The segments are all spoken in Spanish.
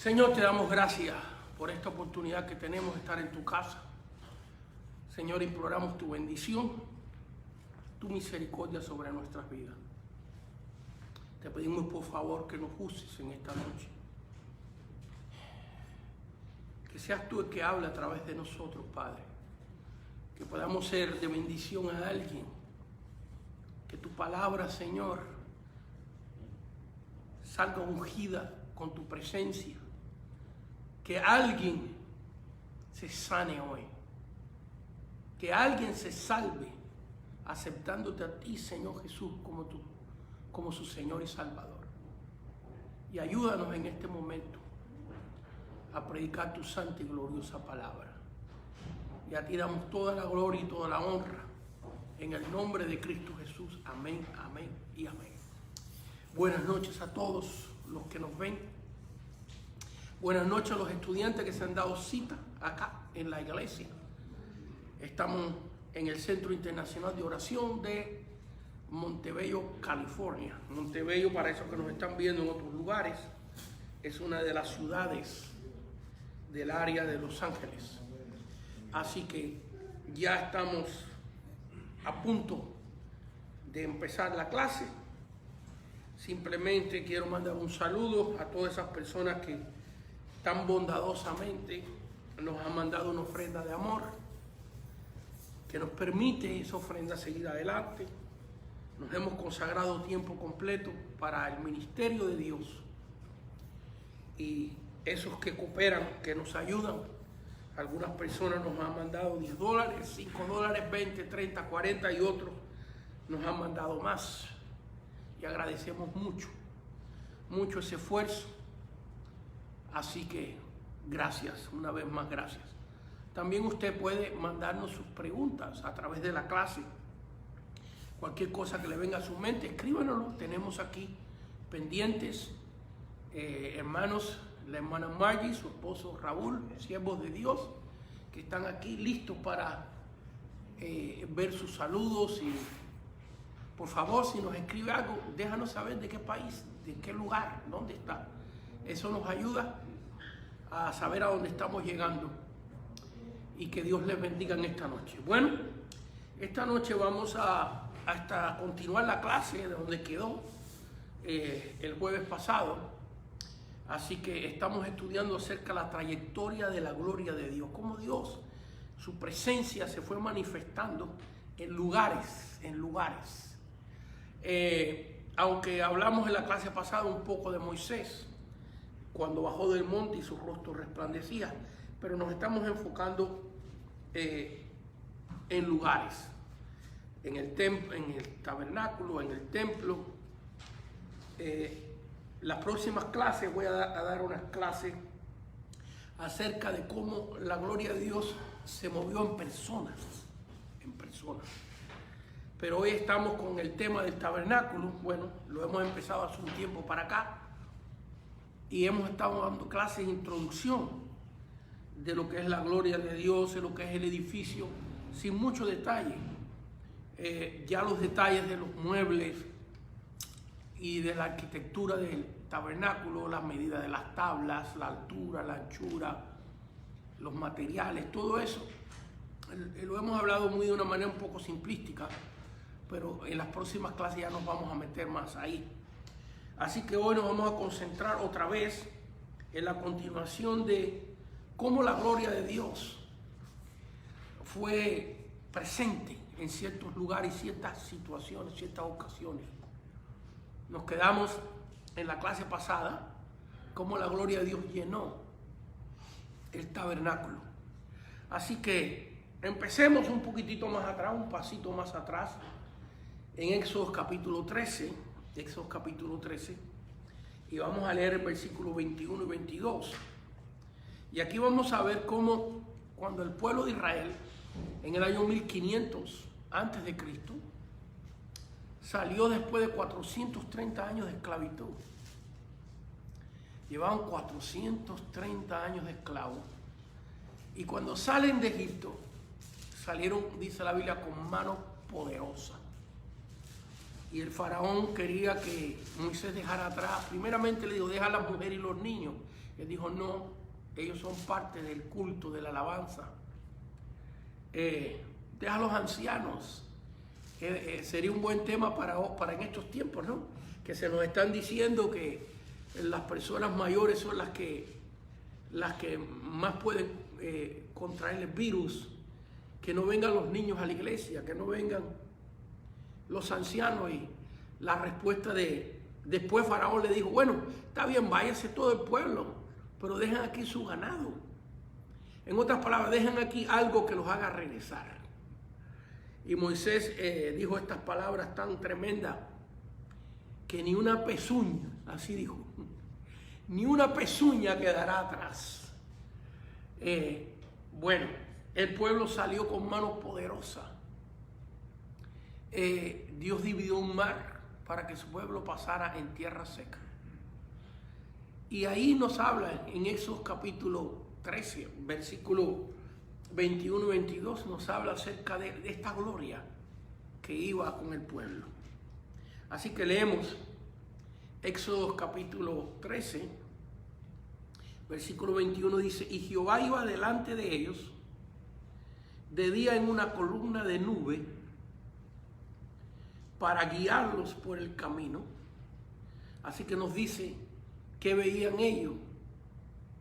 Señor, te damos gracias por esta oportunidad que tenemos de estar en tu casa. Señor, imploramos tu bendición, tu misericordia sobre nuestras vidas. Te pedimos por favor que nos uses en esta noche. Que seas tú el que hable a través de nosotros, Padre. Que podamos ser de bendición a alguien. Que tu palabra, Señor, salga ungida con tu presencia. Que alguien se sane hoy. Que alguien se salve aceptándote a ti, Señor Jesús, como su Señor y Salvador. Y ayúdanos en este momento a predicar tu santa y gloriosa palabra. Y a ti damos toda la gloria y toda la honra en el nombre de Cristo Jesús. Amén, amén y amén. Buenas noches a todos los que nos ven. Buenas noches a los estudiantes que se han dado cita acá en la iglesia. Estamos en el Centro Internacional de Oración de Montebello, California. Montebello, para esos que nos están viendo en otros lugares, es una de las ciudades del área de Los Ángeles. Así que ya estamos a punto de empezar la clase. Simplemente quiero mandar un saludo a todas esas personas que tan bondadosamente nos han mandado una ofrenda de amor, que nos permite esa ofrenda seguir adelante. Nos hemos consagrado tiempo completo para el ministerio de Dios. Y esos que cooperan, que nos ayudan, algunas personas nos han mandado $10, $5, 20, 30, 40 y otros nos han mandado más. Y agradecemos mucho ese esfuerzo. Así que gracias, una vez más gracias. También usted puede mandarnos sus preguntas a través de la clase. Cualquier cosa que le venga a su mente, escríbanoslo. Tenemos aquí pendientes, hermanos, la hermana Margie, su esposo Raúl, siervos de Dios, que están aquí listos para ver sus saludos. Y por favor, si nos escribe algo, déjanos saber de qué país, de qué lugar, dónde está. Eso nos ayuda a saber a dónde estamos llegando. Y que Dios les bendiga en esta noche. Bueno, esta noche vamos a continuar la clase de donde quedó el jueves pasado. Así que estamos estudiando acerca de la trayectoria de la gloria de Dios. Cómo Dios, su presencia se fue manifestando en lugares. Aunque hablamos en la clase pasada un poco de Moisés, cuando bajó del monte y su rostro resplandecía, pero nos estamos enfocando en lugares, en el tabernáculo, en el templo. Las próximas clases voy a dar unas clases acerca de cómo la gloria de Dios se movió en personas. Pero hoy estamos con el tema del tabernáculo. Bueno, lo hemos empezado hace un tiempo para acá y hemos estado dando clases de introducción de lo que es la gloria de Dios, de lo que es el edificio, sin mucho detalle. Ya los detalles de los muebles y de la arquitectura del tabernáculo, las medidas de las tablas, la altura, la anchura, los materiales, todo eso lo hemos hablado de una manera un poco simplística, pero en las próximas clases ya nos vamos a meter más ahí. Así que hoy nos vamos a concentrar otra vez en la continuación de cómo la gloria de Dios fue presente en ciertos lugares, ciertas situaciones, ciertas ocasiones. Nos quedamos en la clase pasada cómo la gloria de Dios llenó el tabernáculo. Así que empecemos un poquitito más atrás, un pasito más atrás, en Éxodo capítulo 13, y vamos a leer el versículo 21 y 22. Y aquí vamos a ver cómo cuando el pueblo de Israel, en el año 1500 antes de Cristo, salió después de 430 años de esclavitud. Llevaban 430 años de esclavos. Y cuando salen de Egipto, salieron, dice la Biblia, con mano poderosa. Y el faraón quería que Moisés dejara atrás, primeramente le dijo, deja a las mujeres y los niños, Él dijo, no, ellos son parte del culto, de la alabanza. Deja a los ancianos. Sería un buen tema para en estos tiempos, ¿no? Que se nos están diciendo que las personas mayores son las que más pueden contraer el virus. Que no vengan los niños a la iglesia, que no vengan los ancianos. Y la respuesta después Faraón le dijo, bueno, está bien, váyase todo el pueblo, pero dejen aquí su ganado. En otras palabras, dejen aquí algo que los haga regresar. Y Moisés dijo estas palabras tan tremendas, que ni una pezuña, así dijo, ni una pezuña quedará atrás. Bueno, el pueblo salió con mano poderosa. Dios dividió un mar para que su pueblo pasara en tierra seca. Y ahí nos habla en Éxodo capítulo 13, versículo 21 y 22, nos habla acerca de esta gloria que iba con el pueblo. Así que leemos Éxodo capítulo 13, versículo 21, dice, y Jehová iba delante de ellos de día en una columna de nube para guiarlos por el camino. Así que nos dice que veían ellos.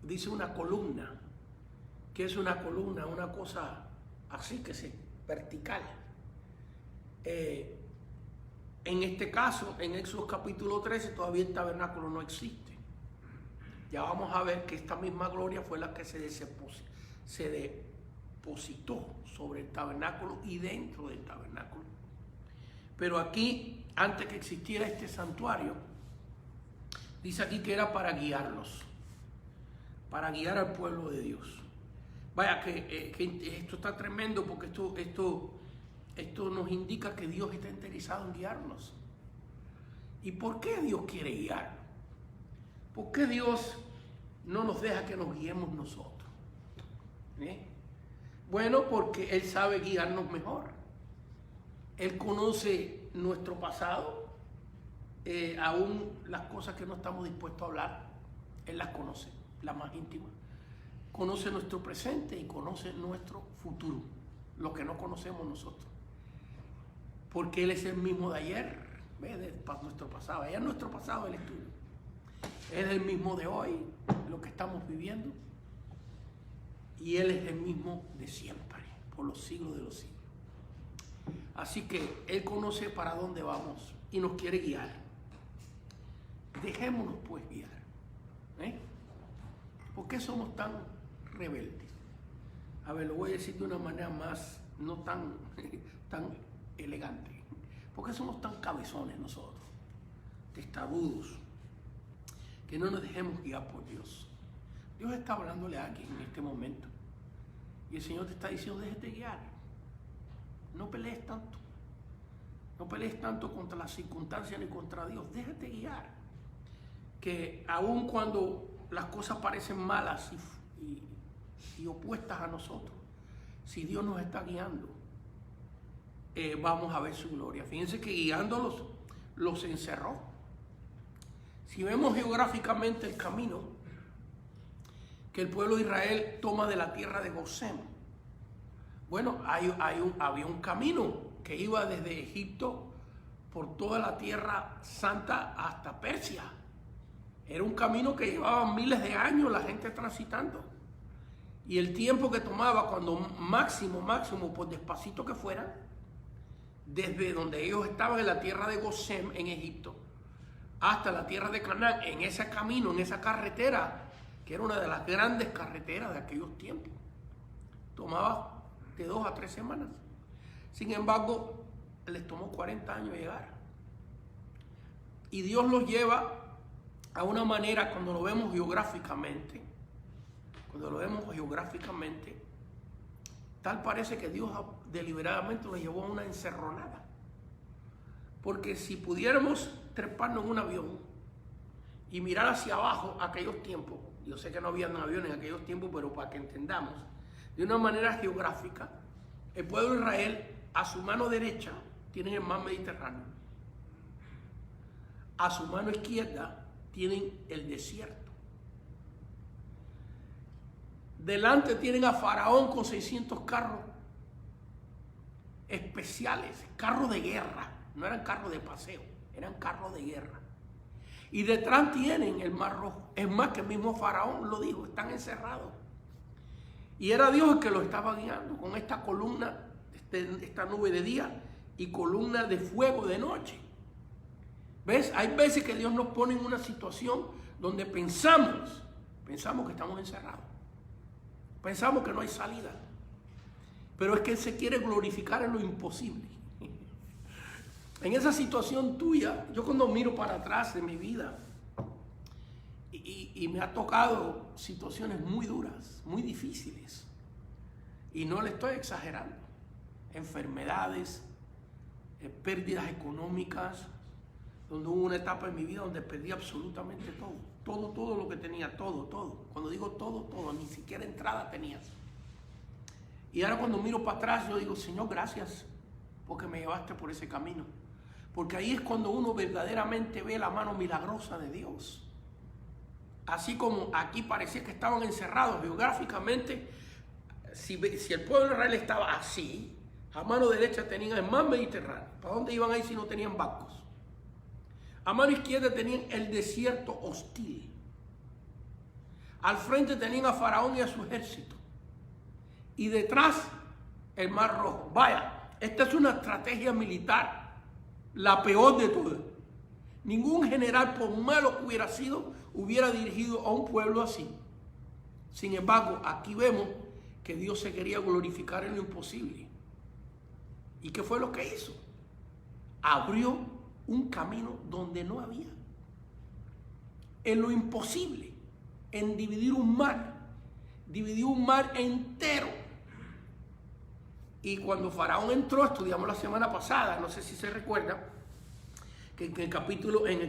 Dice una columna. ¿Qué es una columna? Una cosa así que se vertical. En este caso, en Éxodo capítulo 13, todavía el tabernáculo no existe. Ya vamos a ver que esta misma gloria fue la que se depositó sobre el tabernáculo y dentro del tabernáculo. Pero aquí, antes que existiera este santuario, dice aquí que era para guiarlos, para guiar al pueblo de Dios. Vaya que esto está tremendo, porque esto nos indica que Dios está interesado en guiarnos. ¿Y por qué Dios quiere guiarnos? ¿Por qué Dios no nos deja que nos guiemos nosotros? Bueno, porque Él sabe guiarnos mejor. Él conoce nuestro pasado, aún las cosas que no estamos dispuestos a hablar, Él las conoce, las más íntimas. Conoce nuestro presente y conoce nuestro futuro, lo que no conocemos nosotros. Porque Él es el mismo de ayer, nuestro pasado. Allá en nuestro pasado Él estuvo. Él es el mismo de hoy, lo que estamos viviendo. Y Él es el mismo de siempre, por los siglos de los siglos. Así que Él conoce para dónde vamos y nos quiere guiar. Dejémonos pues guiar. ¿Por qué somos tan rebeldes? A ver, lo voy a decir de una manera más, no tan elegante. ¿Por qué somos tan cabezones nosotros? Testarudos. Que no nos dejemos guiar por Dios. Dios está hablándole a alguien en este momento. Y el Señor te está diciendo, déjate guiar. No pelees tanto. No pelees tanto contra las circunstancias ni contra Dios. Déjate guiar. Que aun cuando las cosas parecen malas y opuestas a nosotros, si Dios nos está guiando, vamos a ver su gloria. Fíjense que guiándolos los encerró. Si vemos geográficamente el camino que el pueblo de Israel toma de la tierra de Gosén, bueno, había un camino que iba desde Egipto por toda la tierra santa hasta Persia. Era un camino que llevaba miles de años la gente transitando. Y el tiempo que tomaba, cuando máximo, por despacito que fuera, desde donde ellos estaban en la tierra de Gosén, en Egipto, hasta la tierra de Canaán, en ese camino, en esa carretera, que era una de las grandes carreteras de aquellos tiempos, tomaba de 2 a 3 semanas. Sin embargo, les tomó 40 años llegar. Y Dios los lleva a una manera, cuando lo vemos geográficamente, tal parece que Dios deliberadamente los llevó a una encerronada. Porque si pudiéramos treparnos en un avión y mirar hacia abajo aquellos tiempos, yo sé que no habían aviones en aquellos tiempos, pero para que entendamos, de una manera geográfica, el pueblo de Israel, a su mano derecha, tienen el mar Mediterráneo. A su mano izquierda tienen el desierto. Delante tienen a Faraón con 600 carros especiales, carros de guerra. No eran carros de paseo, eran carros de guerra. Y detrás tienen el Mar Rojo. Es más, que el mismo Faraón lo dijo, están encerrados. Y era Dios el que los estaba guiando con esta columna, esta nube de día y columna de fuego de noche. ¿Ves? Hay veces que Dios nos pone en una situación donde pensamos que estamos encerrados. Pensamos que no hay salida. Pero es que Él se quiere glorificar en lo imposible. En esa situación tuya, yo cuando miro para atrás de mi vida y me ha tocado situaciones muy duras, muy difíciles, y no le estoy exagerando, enfermedades, pérdidas económicas, donde hubo una etapa en mi vida donde perdí absolutamente todo lo que tenía, todo. Cuando digo todo, ni siquiera entrada tenía. Y ahora cuando miro para atrás, yo digo, Señor, gracias, porque me llevaste por ese camino. Porque ahí es cuando uno verdaderamente ve la mano milagrosa de Dios. Así como aquí parecía que estaban encerrados geográficamente, si el pueblo de Israel estaba así, a mano derecha tenían el mar Mediterráneo. ¿Para dónde iban ahí si no tenían barcos? A mano izquierda tenían el desierto hostil. Al frente tenían a Faraón y a su ejército. Y detrás el Mar Rojo. Vaya, esta es una estrategia militar, la peor de todas. Ningún general, por malo que hubiera sido, hubiera dirigido a un pueblo así. Sin embargo, aquí vemos que Dios se quería glorificar en lo imposible. ¿Y qué fue lo que hizo? Abrió un camino donde no había. En lo imposible, en dividió un mar entero. Y cuando Faraón entró, estudiamos la semana pasada, no sé si se recuerda, que en el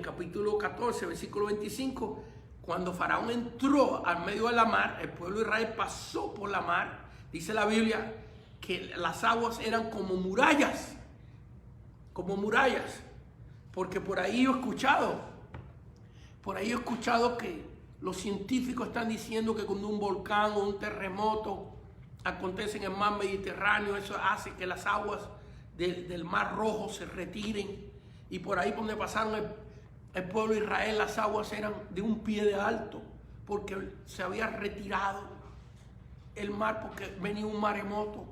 capítulo 14, versículo 25, cuando Faraón entró al medio de la mar, el pueblo de Israel pasó por la mar. Dice la Biblia que las aguas eran como murallas, porque por ahí yo he escuchado que los científicos están diciendo que cuando un volcán o un terremoto acontece en el mar Mediterráneo, eso hace que las aguas del Mar Rojo se retiren. Y por ahí donde pasaron el pueblo de Israel, las aguas eran de un pie de alto, porque se había retirado el mar, porque venía un maremoto.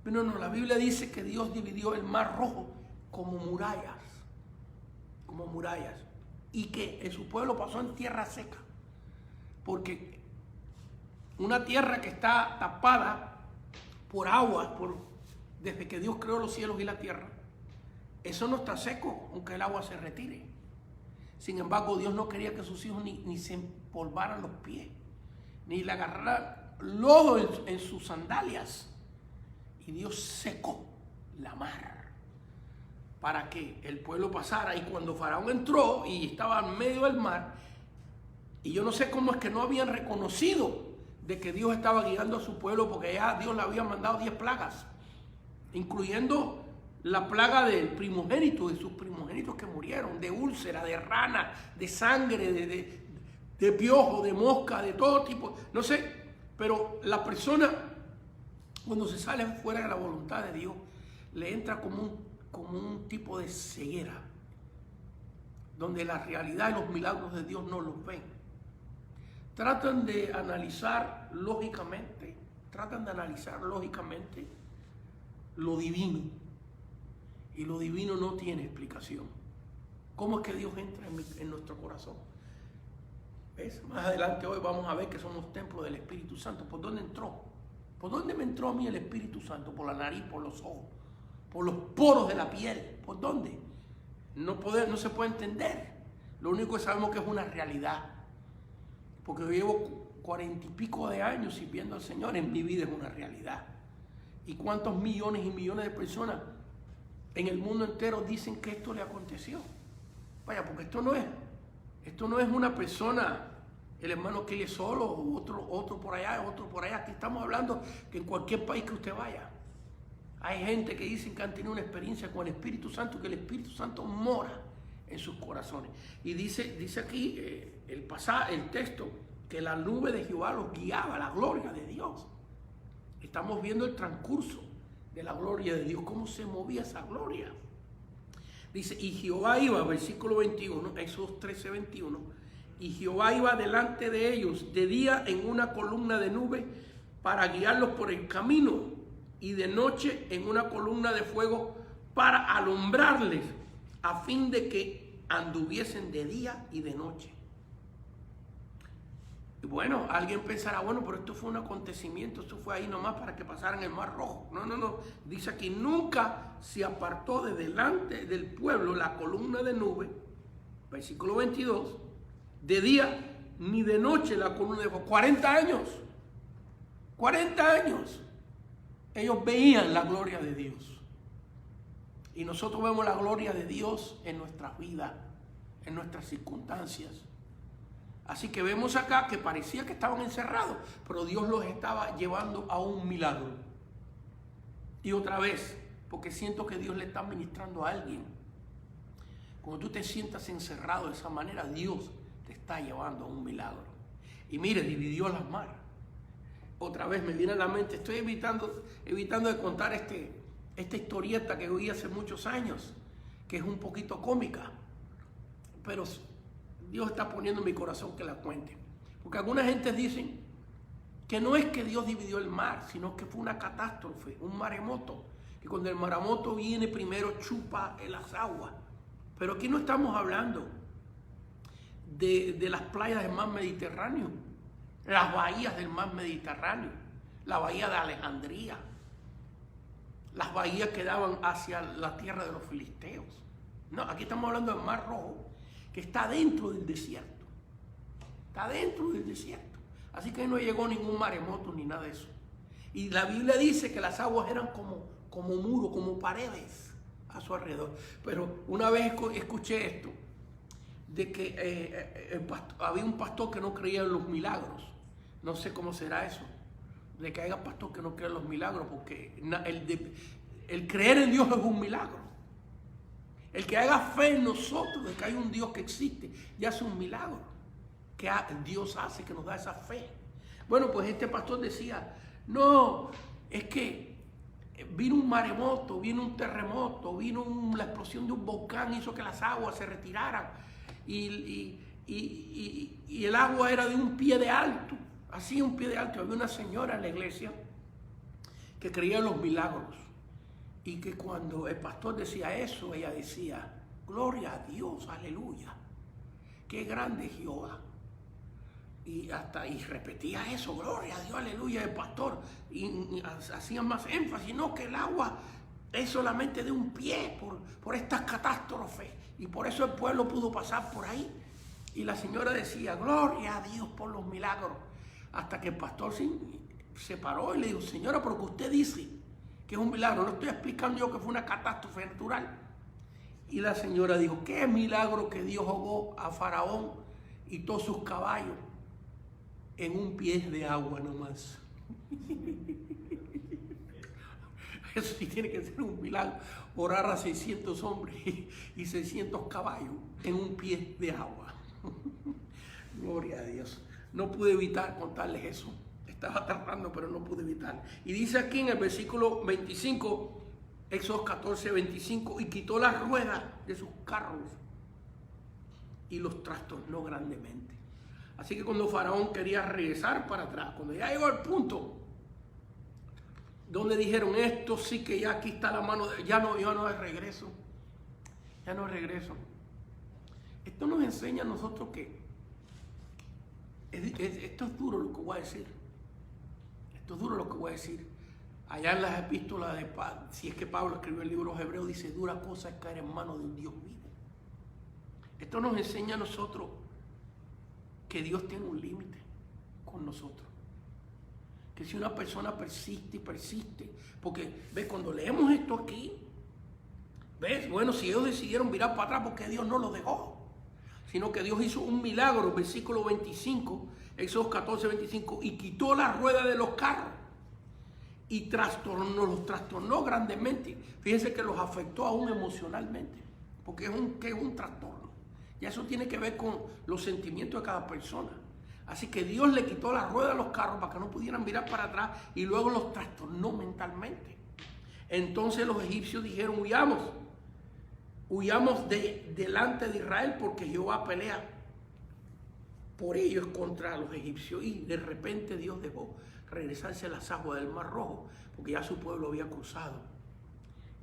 Pero no, la Biblia dice que Dios dividió el Mar Rojo como murallas, y que su pueblo pasó en tierra seca, porque una tierra que está tapada por aguas, desde que Dios creó los cielos y la tierra, eso no está seco, aunque el agua se retire. Sin embargo, Dios no quería que sus hijos ni se empolvaran los pies, ni le agarraran lodo en sus sandalias. Y Dios secó la mar para que el pueblo pasara. Y cuando Faraón entró y estaba en medio del mar, y yo no sé cómo es que no habían reconocido de que Dios estaba guiando a su pueblo, porque ya Dios le había mandado 10 plagas, incluyendo la plaga del primogénito, de sus primogénitos que murieron, de úlcera, de rana, de sangre, de piojo, de mosca, de todo tipo, no sé. Pero la persona, cuando se sale fuera de la voluntad de Dios, le entra como un tipo de ceguera, donde la realidad y los milagros de Dios no los ven. Tratan de analizar lógicamente lo divino. Y lo divino no tiene explicación. ¿Cómo es que Dios entra en nuestro corazón? ¿Ves? Más adelante hoy vamos a ver que somos templo del Espíritu Santo. ¿Por dónde entró? ¿Por dónde me entró a mí el Espíritu Santo? Por la nariz, por los ojos, por los poros de la piel. ¿Por dónde? No se puede entender. Lo único que sabemos que es una realidad. Porque yo llevo 40 y pico de años sirviendo al Señor. En mi vida es una realidad. ¿Y cuántos millones y millones de personas en el mundo entero dicen que esto le aconteció? Vaya, porque esto no es una persona, el hermano que es solo, otro por allá, otro por allá. Aquí estamos hablando que en cualquier país que usted vaya, hay gente que dicen que han tenido una experiencia con el Espíritu Santo, que el Espíritu Santo mora en sus corazones. Y dice aquí el texto, que la nube de Jehová los guiaba, la gloria de Dios. Estamos viendo el transcurso de la gloria de Dios, cómo se movía esa gloria. Dice, y Jehová iba, versículo 21, Éxodo 13, 21, y Jehová iba delante de ellos de día en una columna de nube para guiarlos por el camino, y de noche en una columna de fuego para alumbrarles, a fin de que anduviesen de día y de noche. Y bueno, alguien pensará, bueno, pero esto fue un acontecimiento, esto fue ahí nomás para que pasaran el Mar Rojo. No, no, no. Dice aquí, nunca se apartó de delante del pueblo la columna de nube, versículo 22, de día ni de noche la columna de fuego. 40 años. 40 años. Ellos veían la gloria de Dios. Y nosotros vemos la gloria de Dios en nuestras vidas, en nuestras circunstancias. Así que vemos acá que parecía que estaban encerrados, pero Dios los estaba llevando a un milagro. Y otra vez, porque siento que Dios le está ministrando a alguien. Cuando tú te sientas encerrado de esa manera, Dios te está llevando a un milagro. Y mire, dividió las mares. Otra vez me viene a la mente, estoy evitando de contar esta historieta que oí hace muchos años, que es un poquito cómica, pero Dios está poniendo en mi corazón que la cuente. Porque algunas gentes dicen que no es que Dios dividió el mar, sino que fue una catástrofe, un maremoto. Que cuando el maremoto viene, primero chupa las aguas. Pero aquí no estamos hablando de las playas del mar Mediterráneo, las bahías del mar Mediterráneo, la bahía de Alejandría, las bahías que daban hacia la tierra de los filisteos. No, aquí estamos hablando del Mar Rojo, que está dentro del desierto. Está dentro del desierto. Así que no llegó ningún maremoto ni nada de eso. Y la Biblia dice que las aguas eran como muros, como paredes a su alrededor. Pero una vez escuché esto, de que había un pastor que no creía en los milagros. No sé cómo será eso, de que haya pastor que no crea en los milagros, porque el creer en Dios es un milagro. El que haga fe en nosotros de que hay un Dios que existe, ya es un milagro que Dios hace, que nos da esa fe. Bueno, pues este pastor decía, no, es que vino un maremoto, vino un terremoto, vino la explosión de un volcán, hizo que las aguas se retiraran y el agua era de un pie de alto, así un pie de alto. Había una señora en la iglesia que creía en los milagros. Y que cuando el pastor decía eso, ella decía, gloria a Dios, aleluya, qué grande Jehová. Y repetía eso, gloria a Dios, aleluya, el pastor. Y hacía más énfasis, no, que el agua es solamente de un pie por estas catástrofes. Y por eso el pueblo pudo pasar por ahí. Y la señora decía, gloria a Dios por los milagros. Hasta que el pastor se paró y le dijo, señora, pero que usted dice que es un milagro, no estoy explicando yo que fue una catástrofe natural. Y la señora dijo, qué milagro que Dios ahogó a Faraón y todos sus caballos en un pie de agua nomás. Eso sí tiene que ser un milagro, orar a 600 hombres y 600 caballos en un pie de agua. Gloria a Dios. No pude evitar contarles eso. Estaba tratando, pero no pude evitar. Y dice aquí en el versículo 25, Éxodo 14, 25, y quitó las ruedas de sus carros y los trastornó grandemente. Así que cuando Faraón quería regresar para atrás, cuando ya llegó al punto donde dijeron, esto sí que ya aquí está la mano, ya no hay regreso, ya no hay regreso. Esto nos enseña a nosotros que esto es duro lo que voy a decir. Esto es duro lo que voy a decir. Allá en las epístolas de Pablo, si es que Pablo escribió el libro de los Hebreos, dice, dura cosa es caer en manos de un Dios vivo. Esto nos enseña a nosotros que Dios tiene un límite con nosotros. Que si una persona persiste y persiste, porque ves, cuando leemos esto aquí, ves, bueno, si ellos decidieron virar para atrás, porque Dios no los dejó, sino que Dios hizo un milagro, versículo 25, Éxodo 14, 25, y quitó la rueda de los carros y los trastornó grandemente. Fíjense que los afectó aún emocionalmente, porque es un trastorno. Y eso tiene que ver con los sentimientos de cada persona. Así que Dios le quitó la rueda a los carros para que no pudieran mirar para atrás y luego los trastornó mentalmente. Entonces los egipcios dijeron, huyamos delante de Israel porque Jehová pelea por ellos contra los egipcios. Y de repente Dios dejó regresarse a las aguas del Mar Rojo porque ya su pueblo había cruzado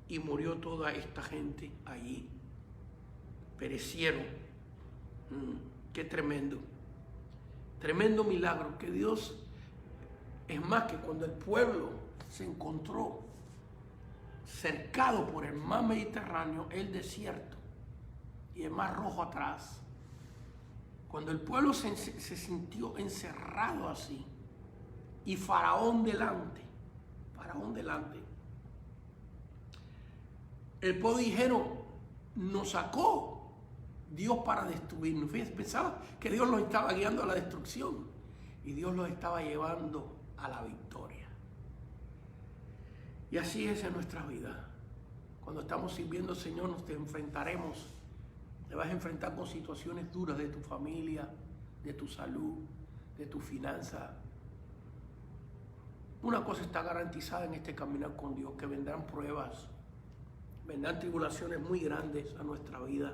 y murió toda esta gente allí. Perecieron. Qué tremendo. Tremendo milagro que Dios, es más que cuando el pueblo se encontró cercado por el mar Mediterráneo, el desierto y el Mar Rojo atrás, cuando el pueblo se sintió encerrado así y Faraón delante, el pueblo dijeron, nos sacó Dios para destruirnos. Fíjense, pensaba que Dios los estaba guiando a la destrucción y Dios los estaba llevando a la victoria. Y así es en nuestra vida. Cuando estamos sirviendo al Señor nos enfrentaremos, te vas a enfrentar con situaciones duras de tu familia, de tu salud, de tu finanza. Una cosa está garantizada en este caminar con Dios, que vendrán pruebas, vendrán tribulaciones muy grandes a nuestra vida.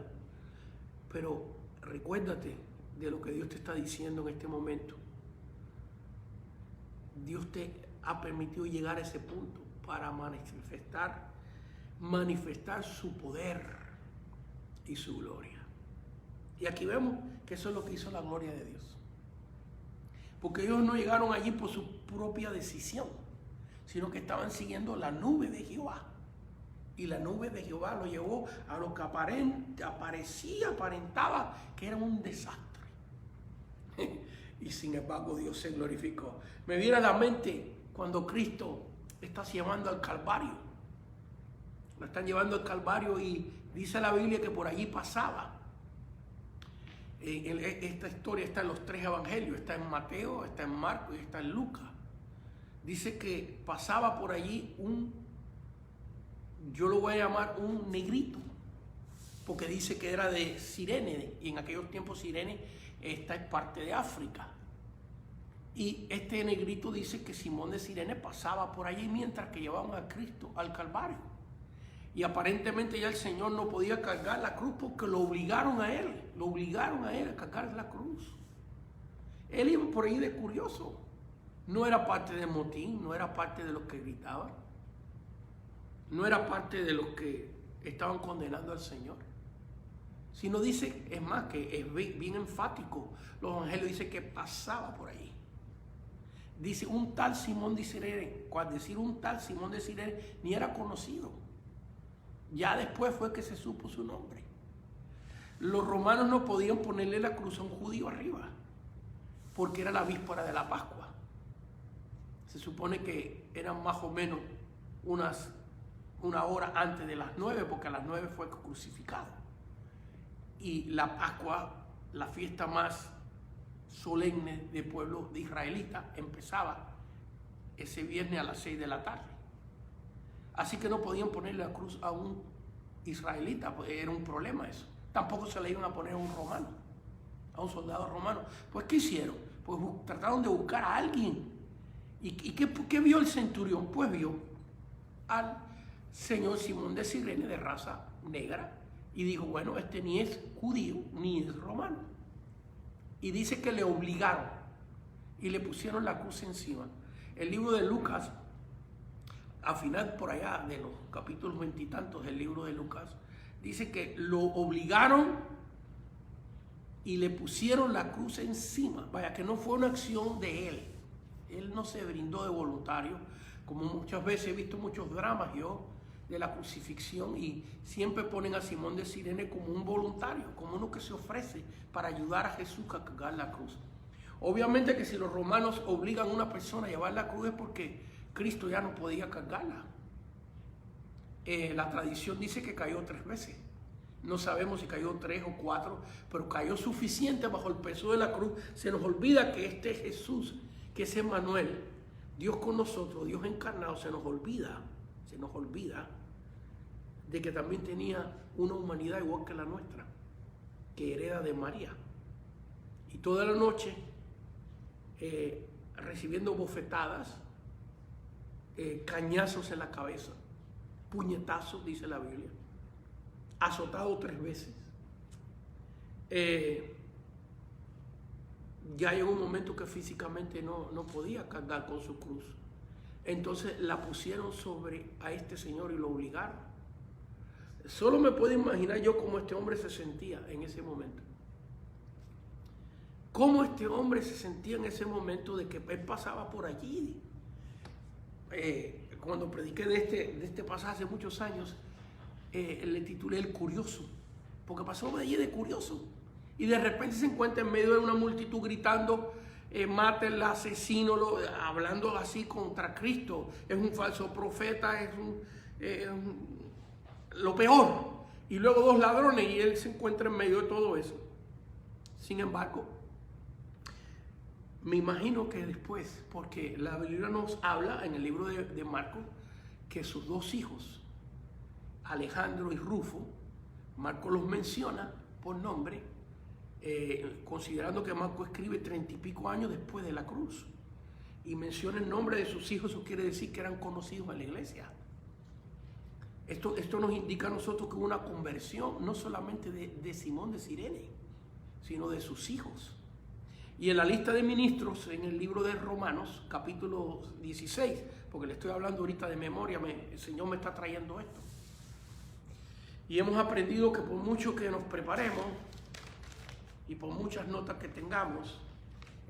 Pero recuérdate de lo que Dios te está diciendo en este momento. Dios te ha permitido llegar a ese punto para manifestar su poder y su gloria. Y aquí vemos que eso es lo que hizo la gloria de Dios. Porque ellos no llegaron allí por su propia decisión, sino que estaban siguiendo la nube de Jehová. Y la nube de Jehová lo llevó a lo que aparentaba que era un desastre. Y sin embargo Dios se glorificó. Me viene a la mente cuando Cristo está llevando al Calvario. Lo están llevando al Calvario y dice la Biblia que por allí pasaba. Esta historia está en los 3 evangelios. Está en Mateo, está en Marcos y está en Lucas. Dice que pasaba por allí yo lo voy a llamar un negrito, porque dice que era de Cirene, y en aquellos tiempos Cirene esta es parte de África. Y este negrito dice que Simón de Cirene pasaba por allí mientras que llevaban a Cristo al Calvario. Y aparentemente ya el Señor no podía cargar la cruz porque lo obligaron a él a cargar la cruz. Él iba por ahí de curioso, no era parte del motín, no era parte de los que gritaban. No era parte de los que estaban condenando al Señor. Sino dice, es más, que es bien enfático. Los evangelios dicen que pasaba por ahí. Dice un tal Simón de Cirene. Al decir un tal Simón de Cirene, ni era conocido. Ya después fue que se supo su nombre. Los romanos no podían ponerle la cruz a un judío arriba, porque era la víspera de la Pascua. Se supone que eran más o menos una hora antes de las 9, porque a las 9 fue crucificado. Y la Pascua, la fiesta más solemne del pueblo de israelita, empezaba ese viernes a las 6 de la tarde. Así que no podían ponerle la cruz a un israelita, pues era un problema eso. Tampoco se le iban a poner a un romano, a un soldado romano. Pues ¿qué hicieron? Pues trataron de buscar a alguien. ¿Y qué vio el centurión? Pues vio al señor Simón de Cirene, de raza negra, y dijo, bueno, este ni es judío ni es romano. Y dice que le obligaron y le pusieron la cruz encima. El libro de Lucas, al final por allá de los capítulos 20 y tantos del libro de Lucas, dice que lo obligaron y le pusieron la cruz encima. Vaya, que no fue una acción de él. Él no se brindó de voluntario, como muchas veces he visto muchos dramas yo de la crucifixión y siempre ponen a Simón de Cirene como un voluntario, como uno que se ofrece para ayudar a Jesús a cargar la cruz. Obviamente que si los romanos obligan a una persona a llevar la cruz es porque Cristo ya no podía cargarla. La tradición dice que cayó 3 veces. No sabemos si cayó 3 o 4, pero cayó suficiente bajo el peso de la cruz. Se nos olvida que este es Jesús, que es Emmanuel, Dios con nosotros, Dios encarnado. Se nos olvida de que también tenía una humanidad igual que la nuestra, que hereda de María. Y toda la noche recibiendo bofetadas, cañazos en la cabeza, puñetazos, dice la Biblia, azotado 3 veces. Ya llegó un momento que físicamente no podía cargar con su cruz. Entonces la pusieron sobre a este señor y lo obligaron. Solo me puedo imaginar yo cómo este hombre se sentía en ese momento. Cómo este hombre se sentía en ese momento de que él pasaba por allí. Cuando prediqué de este pasaje hace muchos años, le titulé El Curioso, porque pasó de allí de curioso. Y de repente se encuentra en medio de una multitud gritando, mátenlo, asesínalo, hablando así contra Cristo. Es un falso profeta, es lo peor. Y luego 2 ladrones y él se encuentra en medio de todo eso. Sin embargo, me imagino que después, porque la Biblia nos habla en el libro de Marcos, que sus 2 hijos, Alejandro y Rufo, Marcos los menciona por nombre, considerando que Marcos escribe 30 y pico años después de la cruz, y menciona el nombre de sus hijos. Eso quiere decir que eran conocidos en la iglesia. Esto nos indica a nosotros que hubo una conversión, no solamente de Simón de Cirene, sino de sus hijos. Y en la lista de ministros, en el libro de Romanos, capítulo 16, porque le estoy hablando ahorita de memoria, el Señor me está trayendo esto. Y hemos aprendido que por mucho que nos preparemos y por muchas notas que tengamos,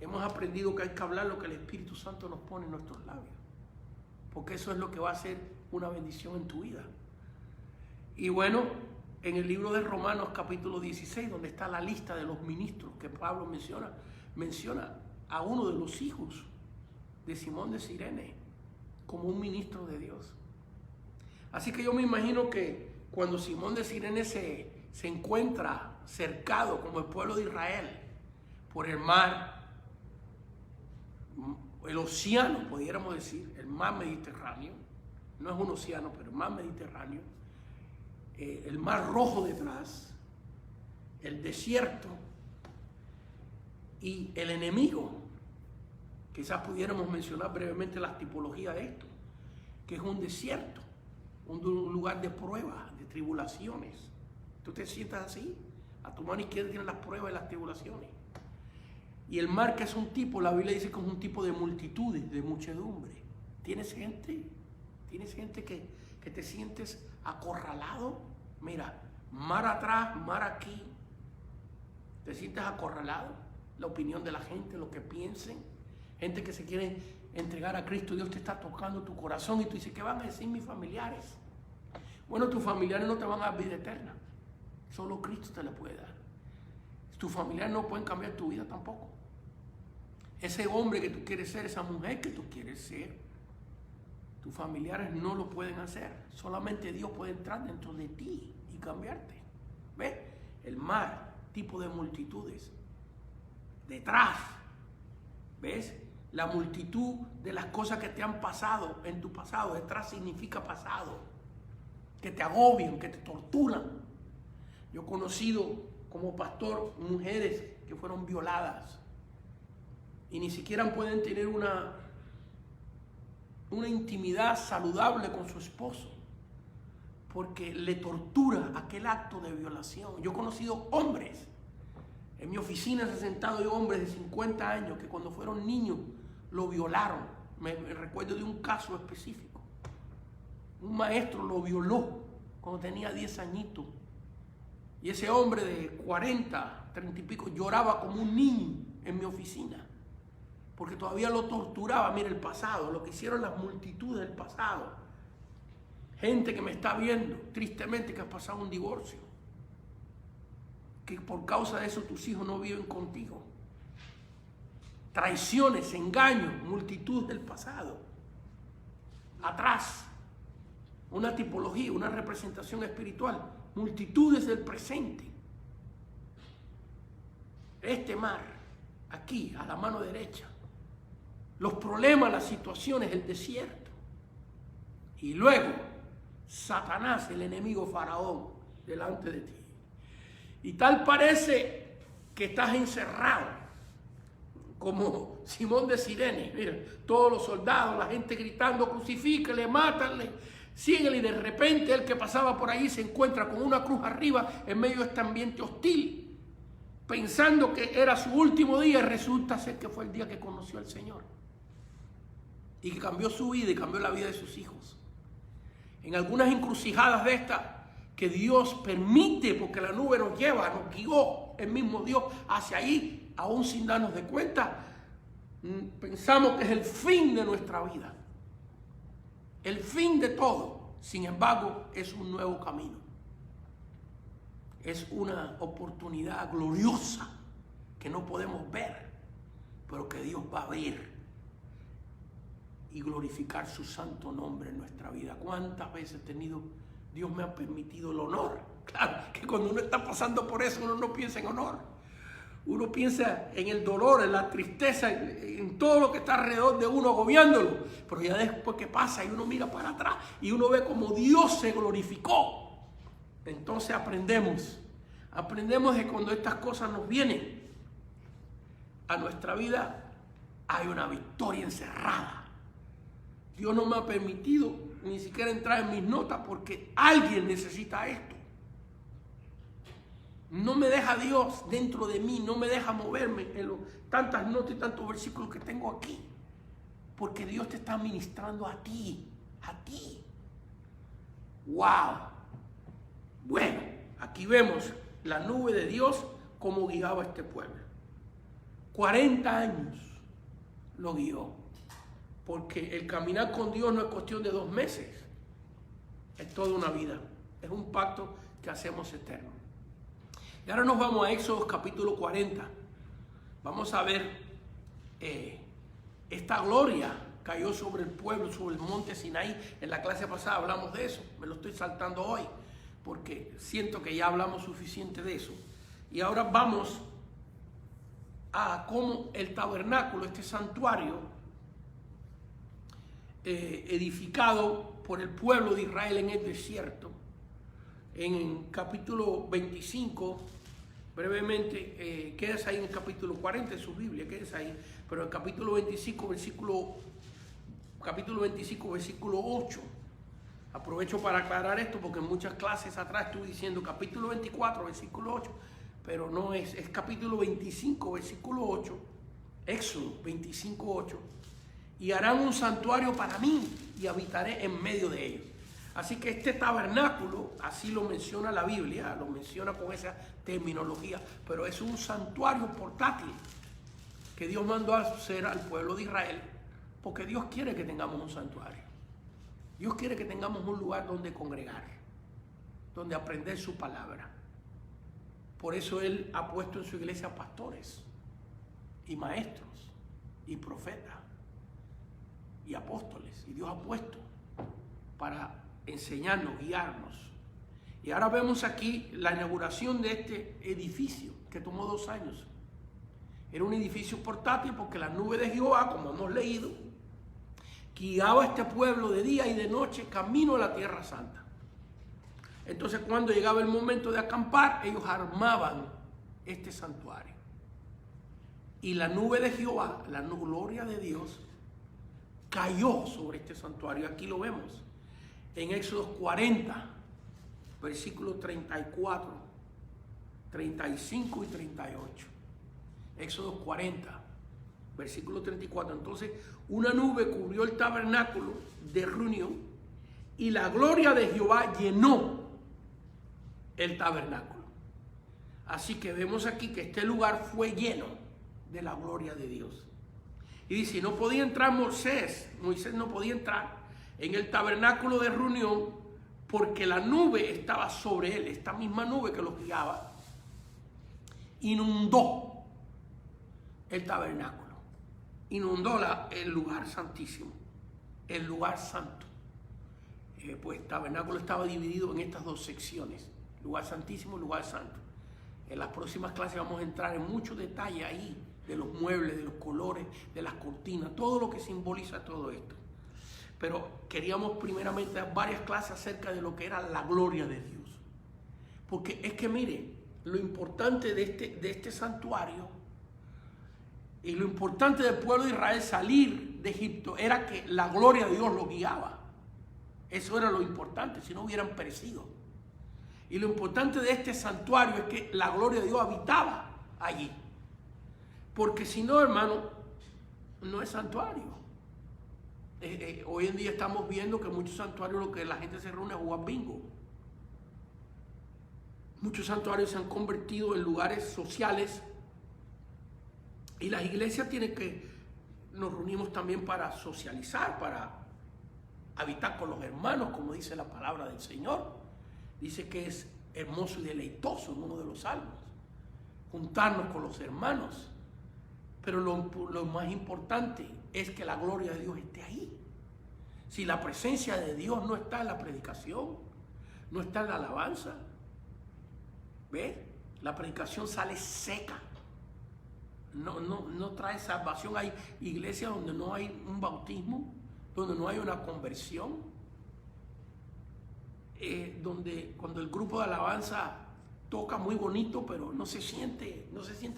hemos aprendido que hay que hablar lo que el Espíritu Santo nos pone en nuestros labios. Porque eso es lo que va a ser una bendición en tu vida. Y bueno, en el libro de Romanos capítulo 16, donde está la lista de los ministros que Pablo menciona a uno de los hijos de Simón de Cirene como un ministro de Dios. Así que yo me imagino que cuando Simón de Cirene se encuentra cercado como el pueblo de Israel por el mar, el océano, pudiéramos decir, el mar Mediterráneo, no es un océano, pero el mar Mediterráneo, el mar Rojo detrás, el desierto y el enemigo. Quizás pudiéramos mencionar brevemente las tipologías de esto, que es un desierto, un lugar de pruebas, de tribulaciones. ¿Tú te sientas así? A tu mano izquierda tienen las pruebas y las tribulaciones. Y el mar, que es un tipo, la Biblia dice que es un tipo de multitudes, de muchedumbre. ¿Tienes gente? ¿Tienes gente que te sientes acorralado? Mira, mar atrás, mar aquí. ¿Te sientes acorralado? La opinión de la gente, lo que piensen. Gente que se quiere entregar a Cristo, Dios te está tocando tu corazón y tú dices, ¿qué van a decir mis familiares? Bueno, tus familiares no te van a dar vida eterna. Solo Cristo te la puede dar. Tus familiares no pueden cambiar tu vida tampoco. Ese hombre que tú quieres ser, esa mujer que tú quieres ser, tus familiares no lo pueden hacer. Solamente Dios puede entrar dentro de ti y cambiarte. ¿Ves? El mar, tipo de multitudes. Detrás, ¿ves? La multitud de las cosas que te han pasado en tu pasado. Detrás significa pasado. Que te agobian, que te torturan. Yo he conocido como pastor mujeres que fueron violadas y ni siquiera pueden tener una intimidad saludable con su esposo porque le tortura aquel acto de violación. Yo he conocido hombres, en mi oficina se han sentado hombres de 50 años que cuando fueron niños lo violaron. Me recuerdo de un caso específico. Un maestro lo violó cuando tenía 10 añitos. Y ese hombre de 40, 30 y pico lloraba como un niño en mi oficina. Porque todavía lo torturaba. Mira el pasado, lo que hicieron las multitudes del pasado. Gente que me está viendo, tristemente, que ha pasado un divorcio. Que por causa de eso tus hijos no viven contigo. Traiciones, engaños, multitud del pasado. Atrás, una tipología, una representación espiritual. Multitudes del presente. Este mar, aquí, a la mano derecha. Los problemas, las situaciones, el desierto. Y luego, Satanás, el enemigo faraón, delante de ti. Y tal parece que estás encerrado. como Simón de Sirene. Mira, todos los soldados, la gente gritando, crucifíquenle, mátanle, síguele, y de repente el que pasaba por ahí se encuentra con una cruz arriba en medio de este ambiente hostil, pensando que era su último día, y resulta ser que fue el día que conoció al Señor y que cambió su vida y cambió la vida de sus hijos. En algunas encrucijadas de estas que Dios permite, porque la nube nos lleva, nos guió el mismo Dios hacia ahí, aún sin darnos de cuenta, pensamos que es el fin de nuestra vida, el fin de todo. Sin embargo, es un nuevo camino, es una oportunidad gloriosa que no podemos ver, pero que Dios va a abrir y glorificar su santo nombre en nuestra vida. ¿Cuántas veces Dios me ha permitido el honor? Claro, que cuando uno está pasando por eso, uno no piensa en honor. Uno piensa en el dolor, en la tristeza, en todo lo que está alrededor de uno agobiándolo. Pero ya después que pasa y uno mira para atrás y uno ve como Dios se glorificó. Entonces aprendemos de cuando estas cosas nos vienen a nuestra vida, hay una victoria encerrada. Dios no me ha permitido ni siquiera entrar en mis notas porque alguien necesita esto. No me deja Dios dentro de mí, no me deja moverme en tantas notas y tantos versículos que tengo aquí. Porque Dios te está ministrando a ti, a ti. ¡Wow! Bueno, aquí vemos la nube de Dios como guiaba a este pueblo. 40 años lo guió. Porque el caminar con Dios no es cuestión de 2 meses, es toda una vida, es un pacto que hacemos eterno. Y ahora nos vamos a Éxodo capítulo 40. Vamos a ver esta gloria cayó sobre el pueblo, sobre el monte Sinaí. En la clase pasada hablamos de eso, me lo estoy saltando hoy, porque siento que ya hablamos suficiente de eso. Y ahora vamos a cómo el tabernáculo, este santuario, edificado por el pueblo de Israel en el desierto. En capítulo 25, brevemente, quédese ahí en el capítulo 40 de su Biblia, quédese ahí, pero el capítulo 25, versículo 8. Aprovecho para aclarar esto porque en muchas clases atrás estuve diciendo capítulo 24, versículo 8, pero no es capítulo 25, versículo 8, Éxodo 25, 8. Y harán un santuario para mí y habitaré en medio de ellos. Así que este tabernáculo, así lo menciona la Biblia, lo menciona con esa terminología, pero es un santuario portátil que Dios mandó a hacer al pueblo de Israel, porque Dios quiere que tengamos un santuario. Dios quiere que tengamos un lugar donde congregar, donde aprender su palabra. Por eso Él ha puesto en su iglesia pastores y maestros y profetas y apóstoles, y Dios ha puesto para enseñarnos, guiarnos. Y ahora vemos aquí la inauguración de este edificio que tomó 2 años. Era un edificio portátil porque la nube de Jehová, como hemos leído, guiaba a este pueblo de día y de noche camino a la Tierra Santa. Entonces, cuando llegaba el momento de acampar, ellos armaban este santuario. Y la nube de Jehová, la gloria de Dios, cayó sobre este santuario. Aquí lo vemos en Éxodo 40, versículos 34, 35 y 38. Éxodo 40, versículo 34. Entonces, una nube cubrió el tabernáculo de reunión y la gloria de Jehová llenó el tabernáculo. Así que vemos aquí que este lugar fue lleno de la gloria de Dios. Y dice, no podía entrar Moisés no podía entrar en el tabernáculo de reunión porque la nube estaba sobre él. Esta misma nube que lo guiaba inundó el tabernáculo, inundó el lugar santísimo, el lugar santo. Pues el tabernáculo estaba dividido en estas 2 secciones, lugar santísimo y lugar santo. En las próximas clases vamos a entrar en mucho detalle ahí, de los muebles, de los colores, de las cortinas, todo lo que simboliza todo esto. Pero queríamos primeramente dar varias clases acerca de lo que era la gloria de Dios. Porque es que mire, lo importante de este santuario Y lo importante del pueblo de Israel salir de Egipto era que la gloria de Dios lo guiaba. Eso era lo importante, si no hubieran perecido. Y lo importante de este santuario es que la gloria de Dios habitaba allí. Porque si no, hermano, no es santuario. Hoy en día estamos viendo que muchos santuarios lo que la gente se reúne a jugar bingo. Muchos santuarios se han convertido en lugares sociales y las iglesias tienen que, nos reunimos también para socializar, para habitar con los hermanos, como dice la palabra del Señor. Dice que es hermoso y deleitoso en uno de los salmos, juntarnos con los hermanos. Pero lo más importante es que la gloria de Dios esté ahí. Si la presencia de Dios no está en la predicación, no está en la alabanza, ¿ves? La predicación sale seca. No trae salvación. Hay iglesias donde no hay un bautismo, donde no hay una conversión, donde cuando el grupo de alabanza toca muy bonito, pero no se siente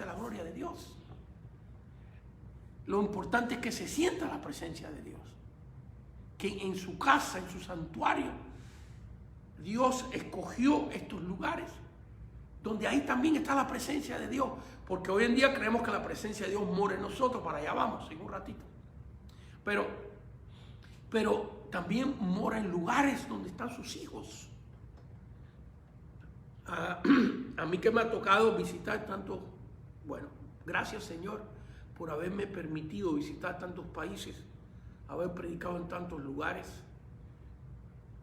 la gloria de Dios. Lo importante es que se sienta la presencia de Dios, que en su casa, en su santuario, Dios escogió estos lugares donde ahí también está la presencia de Dios, porque hoy en día creemos que la presencia de Dios mora en nosotros. Para allá vamos en un ratito, pero también mora en lugares donde están sus hijos. A mí que me ha tocado visitar tantos, bueno, gracias Señor por haberme permitido visitar tantos países, haber predicado en tantos lugares.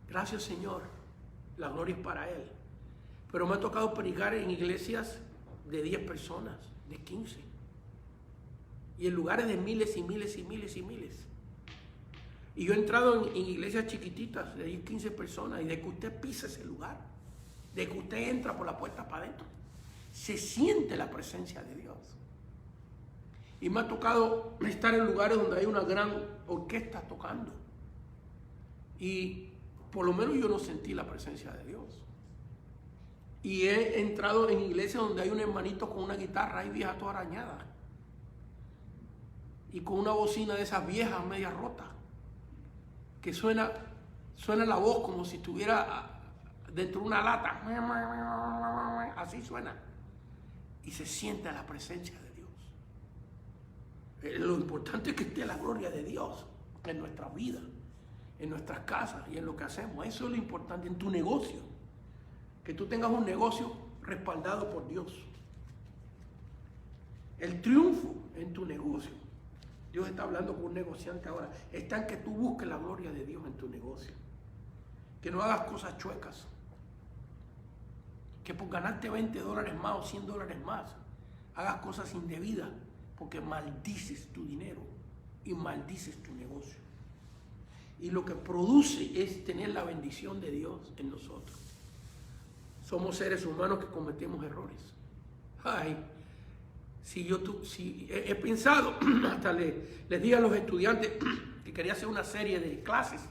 Gracias Señor, la gloria es para Él. Pero me ha tocado predicar en iglesias de 10 personas, de 15. Y en lugares de miles y miles y miles y miles. Y yo he entrado en iglesias chiquititas de 10, 15 personas, y de que usted pisa ese lugar, de que usted entra por la puerta para adentro, se siente la presencia de Dios. Y me ha tocado estar en lugares donde hay una gran orquesta tocando. Y por lo menos yo no sentí la presencia de Dios. Y he entrado en iglesias donde hay un hermanito con una guitarra ahí vieja toda arañada. Y con una bocina de esas viejas media rota. Que suena la voz como si estuviera dentro de una lata. Así suena. Y se siente la presencia de Dios. Lo importante es que esté la gloria de Dios en nuestras vidas, en nuestras casas y en lo que hacemos. Eso es lo importante en tu negocio. Que tú tengas un negocio respaldado por Dios. El triunfo en tu negocio. Dios está hablando con un negociante ahora. Está en que tú busques la gloria de Dios en tu negocio. Que no hagas cosas chuecas. Que por ganarte $20 más o $100 más, hagas cosas indebidas, porque maldices tu dinero y maldices tu negocio. Y lo que produce es tener la bendición de Dios en nosotros. Somos seres humanos que cometemos errores. Ay, si he pensado, hasta les dije a los estudiantes que quería hacer una serie de clases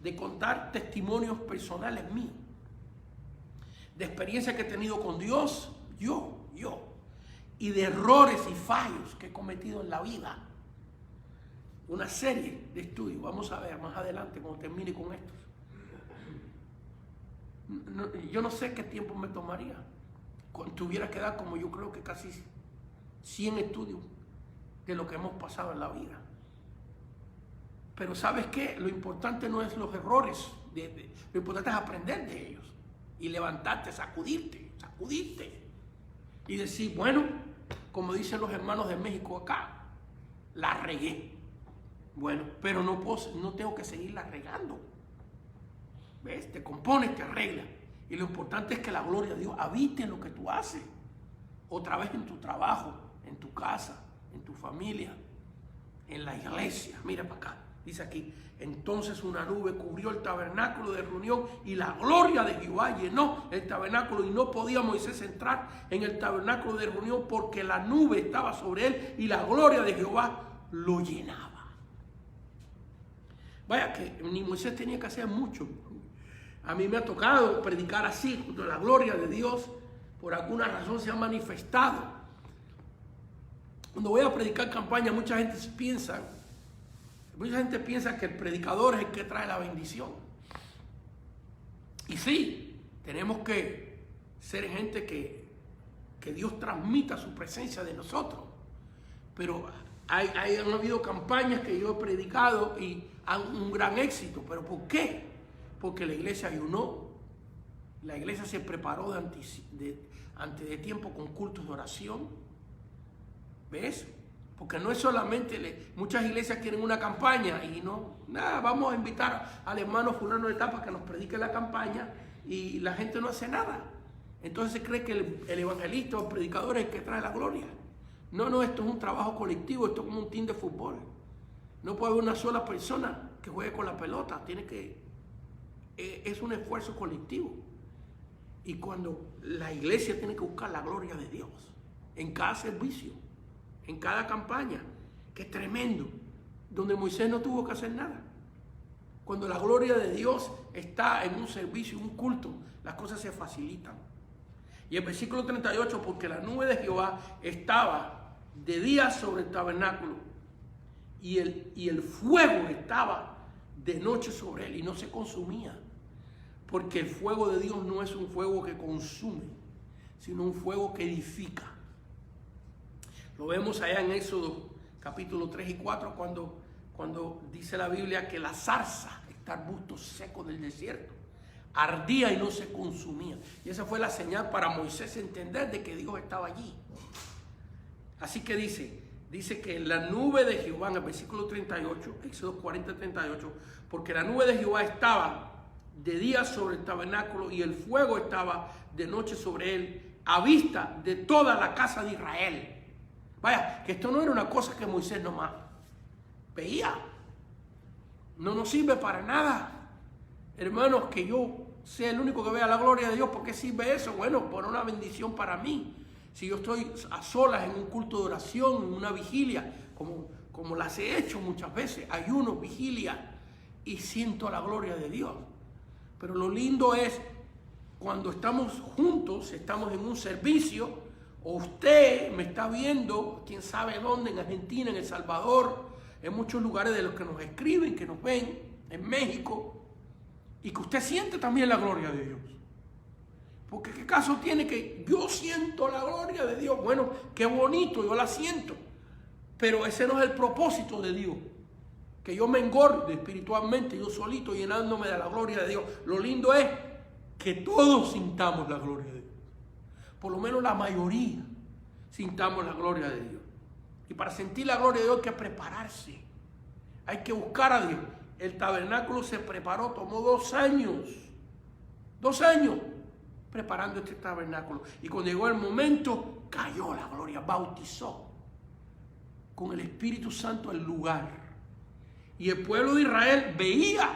de contar testimonios personales míos, de experiencias que he tenido con Dios, yo, y de errores y fallos que he cometido en la vida. Una serie de estudios. Vamos a ver más adelante cuando termine con esto. Yo no sé qué tiempo me tomaría. Tuviera que dar como yo creo que casi 100 estudios de lo que hemos pasado en la vida. Pero ¿sabes qué? Lo importante no es los errores. Lo importante es aprender de ellos. Y levantarte, sacudirte. Y decir, bueno, como dicen los hermanos de México acá, la regué. Bueno, pero no tengo que seguirla regando. ¿Ves? Te compones, te arreglas. Y lo importante es que la gloria de Dios habite en lo que tú haces. Otra vez en tu trabajo, en tu casa, en tu familia, en la iglesia. Mira para acá. Dice aquí, entonces una nube cubrió el tabernáculo de reunión y la gloria de Jehová llenó el tabernáculo, y no podía Moisés entrar en el tabernáculo de reunión porque la nube estaba sobre él y la gloria de Jehová lo llenaba. Vaya que ni Moisés tenía que hacer mucho. A mí me ha tocado predicar así, cuando la gloria de Dios por alguna razón se ha manifestado. Cuando voy a predicar campaña, mucha gente piensa que el predicador es el que trae la bendición. Y sí, tenemos que ser gente que Dios transmita su presencia de nosotros. Pero han habido campañas que yo he predicado y han un gran éxito. ¿Pero por qué? Porque la iglesia ayunó, la iglesia se preparó antes de tiempo con cultos de oración. ¿Ves? Porque no es solamente, muchas iglesias quieren una campaña y no, nada, vamos a invitar al hermano fulano de tal para que nos predique la campaña y la gente no hace nada. Entonces se cree que el evangelista o el predicador es el que trae la gloria. No, esto es un trabajo colectivo, esto es como un team de fútbol. No puede haber una sola persona que juegue con la pelota, es un esfuerzo colectivo. Y cuando la iglesia tiene que buscar la gloria de Dios en cada servicio, en cada campaña, que es tremendo, donde Moisés no tuvo que hacer nada. Cuando la gloria de Dios está en un servicio, un culto, las cosas se facilitan. Y el versículo 38, porque la nube de Jehová estaba de día sobre el tabernáculo y el fuego estaba de noche sobre él y no se consumía. Porque el fuego de Dios no es un fuego que consume, sino un fuego que edifica. Lo vemos allá en Éxodo capítulo 3 y 4 cuando dice la Biblia que la zarza, este arbusto seco del desierto, ardía y no se consumía. Y esa fue la señal para Moisés entender de que Dios estaba allí. Así que dice que la nube de Jehová, en el versículo 38, Éxodo 40, 38, porque la nube de Jehová estaba de día sobre el tabernáculo y el fuego estaba de noche sobre él, a vista de toda la casa de Israel. Vaya, que esto no era una cosa que Moisés nomás veía. No nos sirve para nada. Hermanos, que yo sea el único que vea la gloria de Dios. ¿Por qué sirve eso? Bueno, por una bendición para mí. Si yo estoy a solas en un culto de oración, en una vigilia, como las he hecho muchas veces, ayuno, vigilia, y siento la gloria de Dios. Pero lo lindo es cuando estamos juntos, estamos en un servicio, o usted me está viendo, quién sabe dónde, en Argentina, en El Salvador, en muchos lugares de los que nos escriben, que nos ven, en México, y que usted siente también la gloria de Dios. Porque qué caso tiene que yo siento la gloria de Dios. Bueno, qué bonito, yo la siento, pero ese no es el propósito de Dios. Que yo me engorde espiritualmente, yo solito llenándome de la gloria de Dios. Lo lindo es que todos sintamos la gloria de Dios. Por lo menos la mayoría sintamos la gloria de Dios. Y para sentir la gloria de Dios hay que prepararse. Hay que buscar a Dios. El tabernáculo se preparó, tomó 2 años. 2 años preparando este tabernáculo. Y cuando llegó el momento, cayó la gloria, bautizó con el Espíritu Santo el lugar. Y el pueblo de Israel veía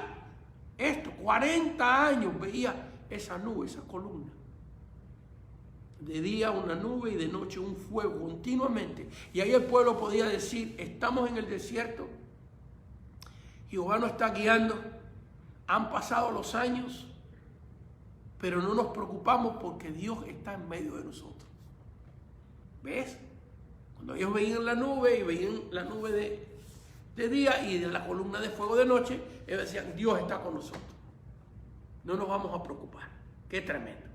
esto, 40 años veía esa nube, esa columna. De día una nube y de noche un fuego continuamente. Y ahí el pueblo podía decir, estamos en el desierto, Jehová nos está guiando, han pasado los años, pero no nos preocupamos porque Dios está en medio de nosotros. ¿Ves? Cuando ellos veían la nube y veían la nube de día y de la columna de fuego de noche, ellos decían, Dios está con nosotros. No nos vamos a preocupar. Qué tremendo.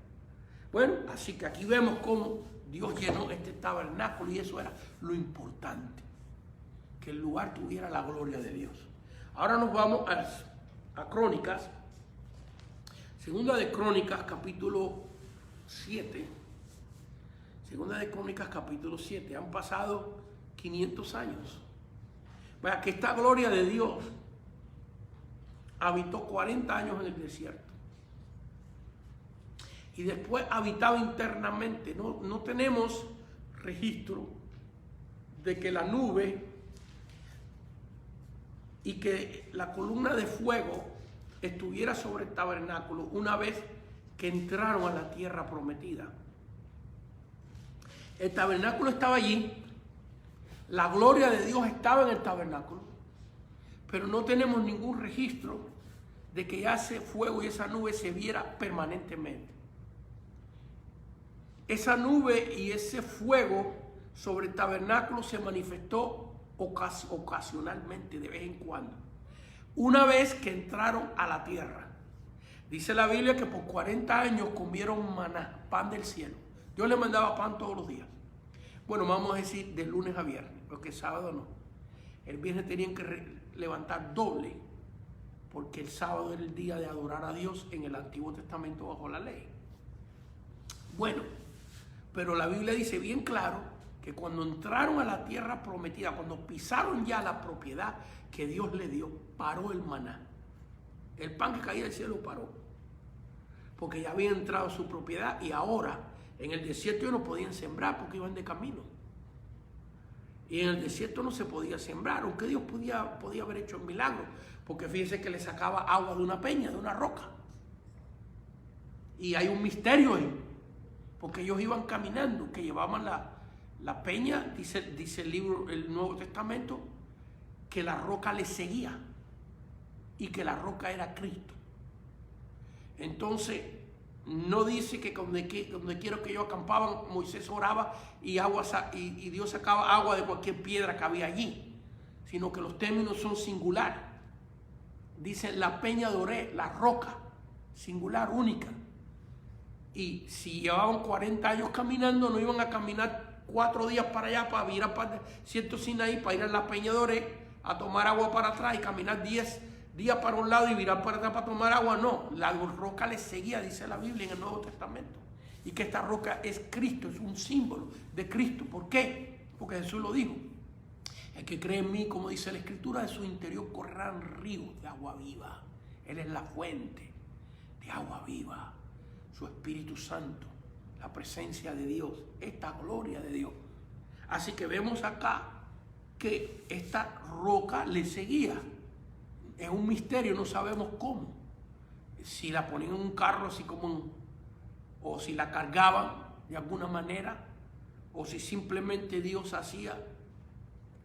Bueno, así que aquí vemos cómo Dios llenó este tabernáculo y eso era lo importante. Que el lugar tuviera la gloria de Dios. Ahora nos vamos a Crónicas. Segunda de Crónicas, capítulo 7. Segunda de Crónicas, capítulo 7. Han pasado 500 años. Vaya, que esta gloria de Dios habitó 40 años en el desierto. Y después habitaba internamente. No tenemos registro de que la nube y que la columna de fuego estuviera sobre el tabernáculo una vez que entraron a la tierra prometida. El tabernáculo estaba allí. La gloria de Dios estaba en el tabernáculo, pero no tenemos ningún registro de que ese fuego y esa nube se viera permanentemente. Esa nube y ese fuego sobre el tabernáculo se manifestó ocasionalmente, de vez en cuando. Una vez que entraron a la tierra, dice la Biblia que por 40 años comieron maná, pan del cielo. Dios les mandaba pan todos los días. Bueno, vamos a decir de lunes a viernes, porque el sábado no. El viernes tenían que levantar doble, porque el sábado era el día de adorar a Dios en el Antiguo Testamento bajo la ley. Bueno, pero la Biblia dice bien claro que cuando entraron a la tierra prometida, cuando pisaron ya la propiedad que Dios le dio, paró el maná. El pan que caía del cielo paró, porque ya habían entrado a su propiedad y ahora en el desierto ellos no podían sembrar porque iban de camino. Y en el desierto no se podía sembrar, aunque Dios podía haber hecho un milagro, porque fíjense que le sacaba agua de una peña, de una roca. Y hay un misterio ahí, porque ellos iban caminando, que llevaban la peña, dice el libro, el Nuevo Testamento, que la roca les seguía y que la roca era Cristo. Entonces, no dice que donde quiera que ellos acampaban, Moisés oraba y Dios sacaba agua de cualquier piedra que había allí, sino que los términos son singular. Dice la peña de Oré, la roca, singular, única. Y si llevaban 40 años caminando, no iban a caminar 4 días para allá para ir a cierto Sinaí, para ir a la peña de Oré, a tomar agua para atrás y caminar 10 días para un lado y virar para atrás para tomar agua. No, la roca les seguía, dice la Biblia en el Nuevo Testamento. Y que esta roca es Cristo, es un símbolo de Cristo. ¿Por qué? Porque Jesús lo dijo. El que cree en mí, como dice la Escritura, de su interior correrán ríos de agua viva. Él es la fuente de agua viva. Su Espíritu Santo, la presencia de Dios, esta gloria de Dios. Así que vemos acá que esta roca le seguía. Es un misterio, no sabemos cómo. Si la ponían en un carro así como o si la cargaban de alguna manera, o si simplemente Dios hacía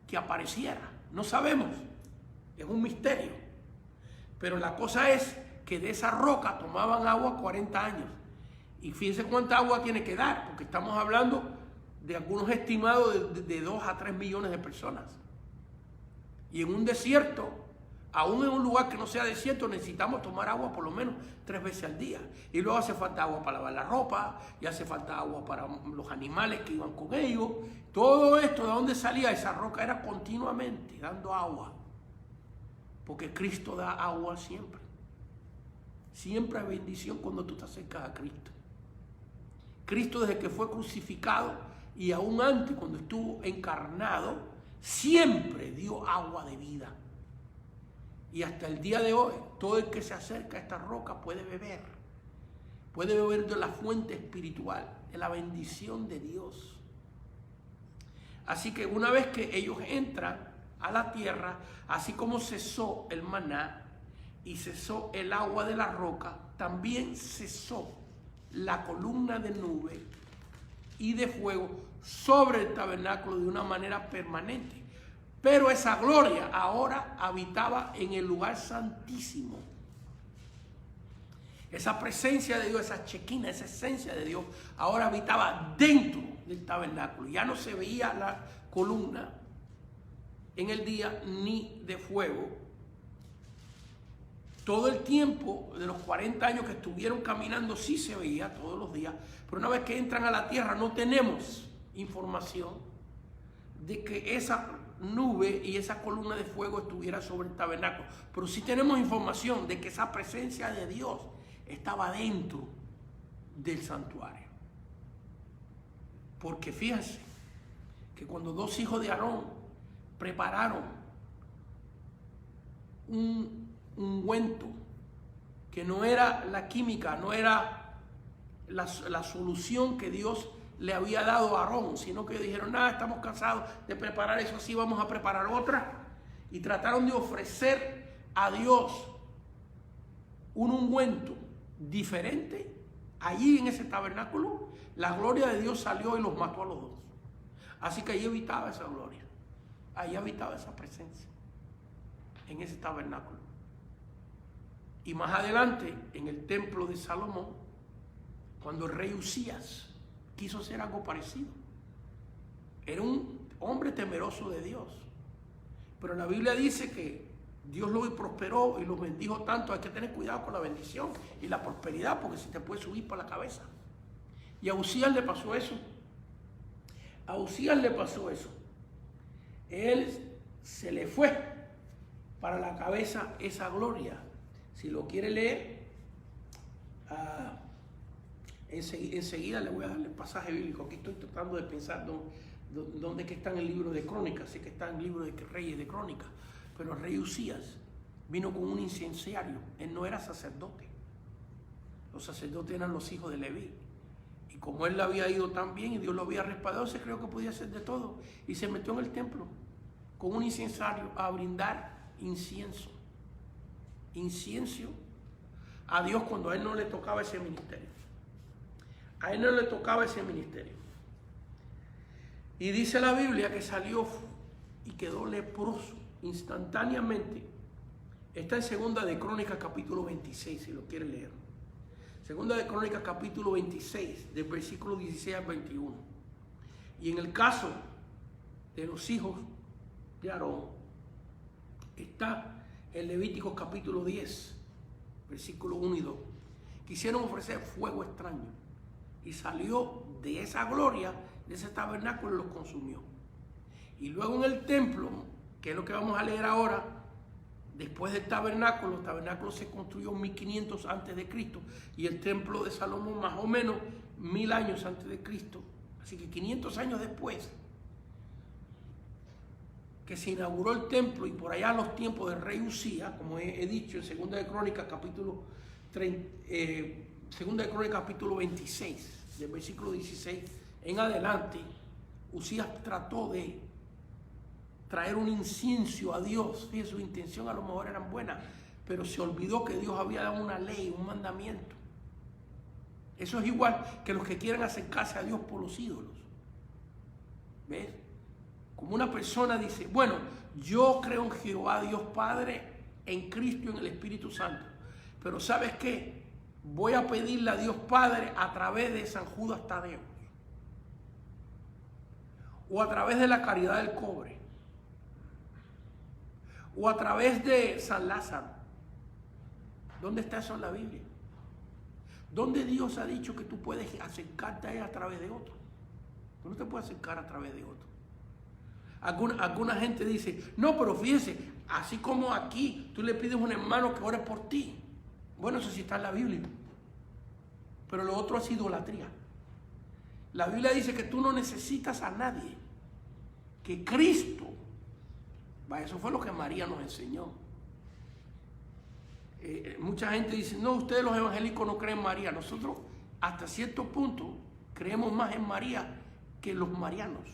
que apareciera. No sabemos. Es un misterio. Pero la cosa es que de esa roca tomaban agua 40 años. Y fíjense cuánta agua tiene que dar, porque estamos hablando de algunos estimados de 2 a 3 millones de personas. Y en un desierto, aún en un lugar que no sea desierto, necesitamos tomar agua por lo menos 3 veces al día. Y luego hace falta agua para lavar la ropa, y hace falta agua para los animales que iban con ellos. Todo esto, ¿de dónde salía? Esa roca era continuamente dando agua. Porque Cristo da agua siempre. Siempre hay bendición cuando tú te acercas a Cristo. Cristo, desde que fue crucificado y aún antes cuando estuvo encarnado, siempre dio agua de vida. Y hasta el día de hoy, todo el que se acerca a esta roca puede beber. Puede beber de la fuente espiritual, de la bendición de Dios. Así que una vez que ellos entran a la tierra, así como cesó el maná y cesó el agua de la roca, también cesó la columna de nube y de fuego sobre el tabernáculo de una manera permanente. Pero esa gloria ahora habitaba en el lugar santísimo. Esa presencia de Dios, esa chequina, esa esencia de Dios, ahora habitaba dentro del tabernáculo. Ya no se veía la columna en el día ni de fuego. Todo el tiempo de los 40 años que estuvieron caminando sí se veía todos los días, pero una vez que entran a la tierra no tenemos información de que esa nube y esa columna de fuego estuviera sobre el tabernáculo, pero sí tenemos información de que esa presencia de Dios estaba dentro del santuario. Porque fíjense que cuando 2 hijos de Aarón prepararon un ungüento que no era la química, no era la solución que Dios le había dado a Aarón, sino que dijeron, nada, estamos cansados de preparar eso, así vamos a preparar otra. Y trataron de ofrecer a Dios un ungüento diferente. Allí en ese tabernáculo, la gloria de Dios salió y los mató a los 2. Así que allí habitaba esa gloria, allí habitaba esa presencia, en ese tabernáculo. Y más adelante, en el templo de Salomón, cuando el rey Usías quiso hacer algo parecido, Era un hombre temeroso de Dios. Pero la Biblia dice que Dios lo prosperó y lo bendijo tanto. Hay que tener cuidado con la bendición y la prosperidad, porque se te puede subir por la cabeza. Y a Uzías le pasó eso. A Uzías le pasó eso. Él se le fue para la cabeza esa gloria. Si lo quiere leer, enseguida le voy a dar el pasaje bíblico. Aquí estoy tratando de pensar dónde que está en el libro de Crónicas. Sé que está en el libro de Reyes de Crónicas. Pero el rey Uzías vino con un incenciario. Él no era sacerdote. Los sacerdotes eran los hijos de Leví. Y como él le había ido tan bien y Dios lo había respaldado, se creyó que podía hacer de todo. Y se metió en el templo con un incensario a brindar incienso. Incienso a Dios cuando a él no le tocaba ese ministerio. A él no le tocaba ese ministerio. Y dice la Biblia que salió y quedó leproso instantáneamente. Está en Segunda de Crónicas capítulo 26, si lo quiere leer. Segunda de Crónicas capítulo 26, del versículo 16 al 21. Y en el caso de los hijos de Aarón, está en Levíticos capítulo 10, versículo 1 y 2. Quisieron ofrecer fuego extraño y salió de esa gloria, de ese tabernáculo, y los consumió. Y luego en el templo, que es lo que vamos a leer ahora, después del tabernáculo, el tabernáculo se construyó 1500 antes de Cristo y el templo de Salomón más o menos 1000 años antes de Cristo. Así que 500 años después que se inauguró el templo, y por allá los tiempos del rey Uzías, como he dicho en Segunda de Crónicas capítulo 26, del versículo 16 en adelante, Uzías trató de traer un incienso a Dios. Fíjense, su intención a lo mejor eran buenas, pero se olvidó que Dios había dado una ley, un mandamiento. Eso es igual que los que quieren acercarse a Dios por los ídolos. ¿Ves? Como una persona dice, bueno, yo creo en Jehová Dios Padre, en Cristo y en el Espíritu Santo, pero ¿sabes qué? Voy a pedirle a Dios Padre a través de San Judas Tadeo, o a través de la caridad del cobre, o a través de San Lázaro. ¿Dónde está eso en la Biblia? ¿Dónde Dios ha dicho que tú puedes acercarte a Él a través de otro? Tú no te puedes acercar a través de otro. Alguna gente dice, no, pero fíjese, así como aquí tú le pides a un hermano que ore por ti. Bueno, eso sí está en la Biblia. Pero lo otro es idolatría. La Biblia dice que tú no necesitas a nadie. Que Cristo, eso fue lo que María nos enseñó. Mucha gente dice, no, ustedes los evangélicos no creen en María. Nosotros hasta cierto punto creemos más en María que los marianos.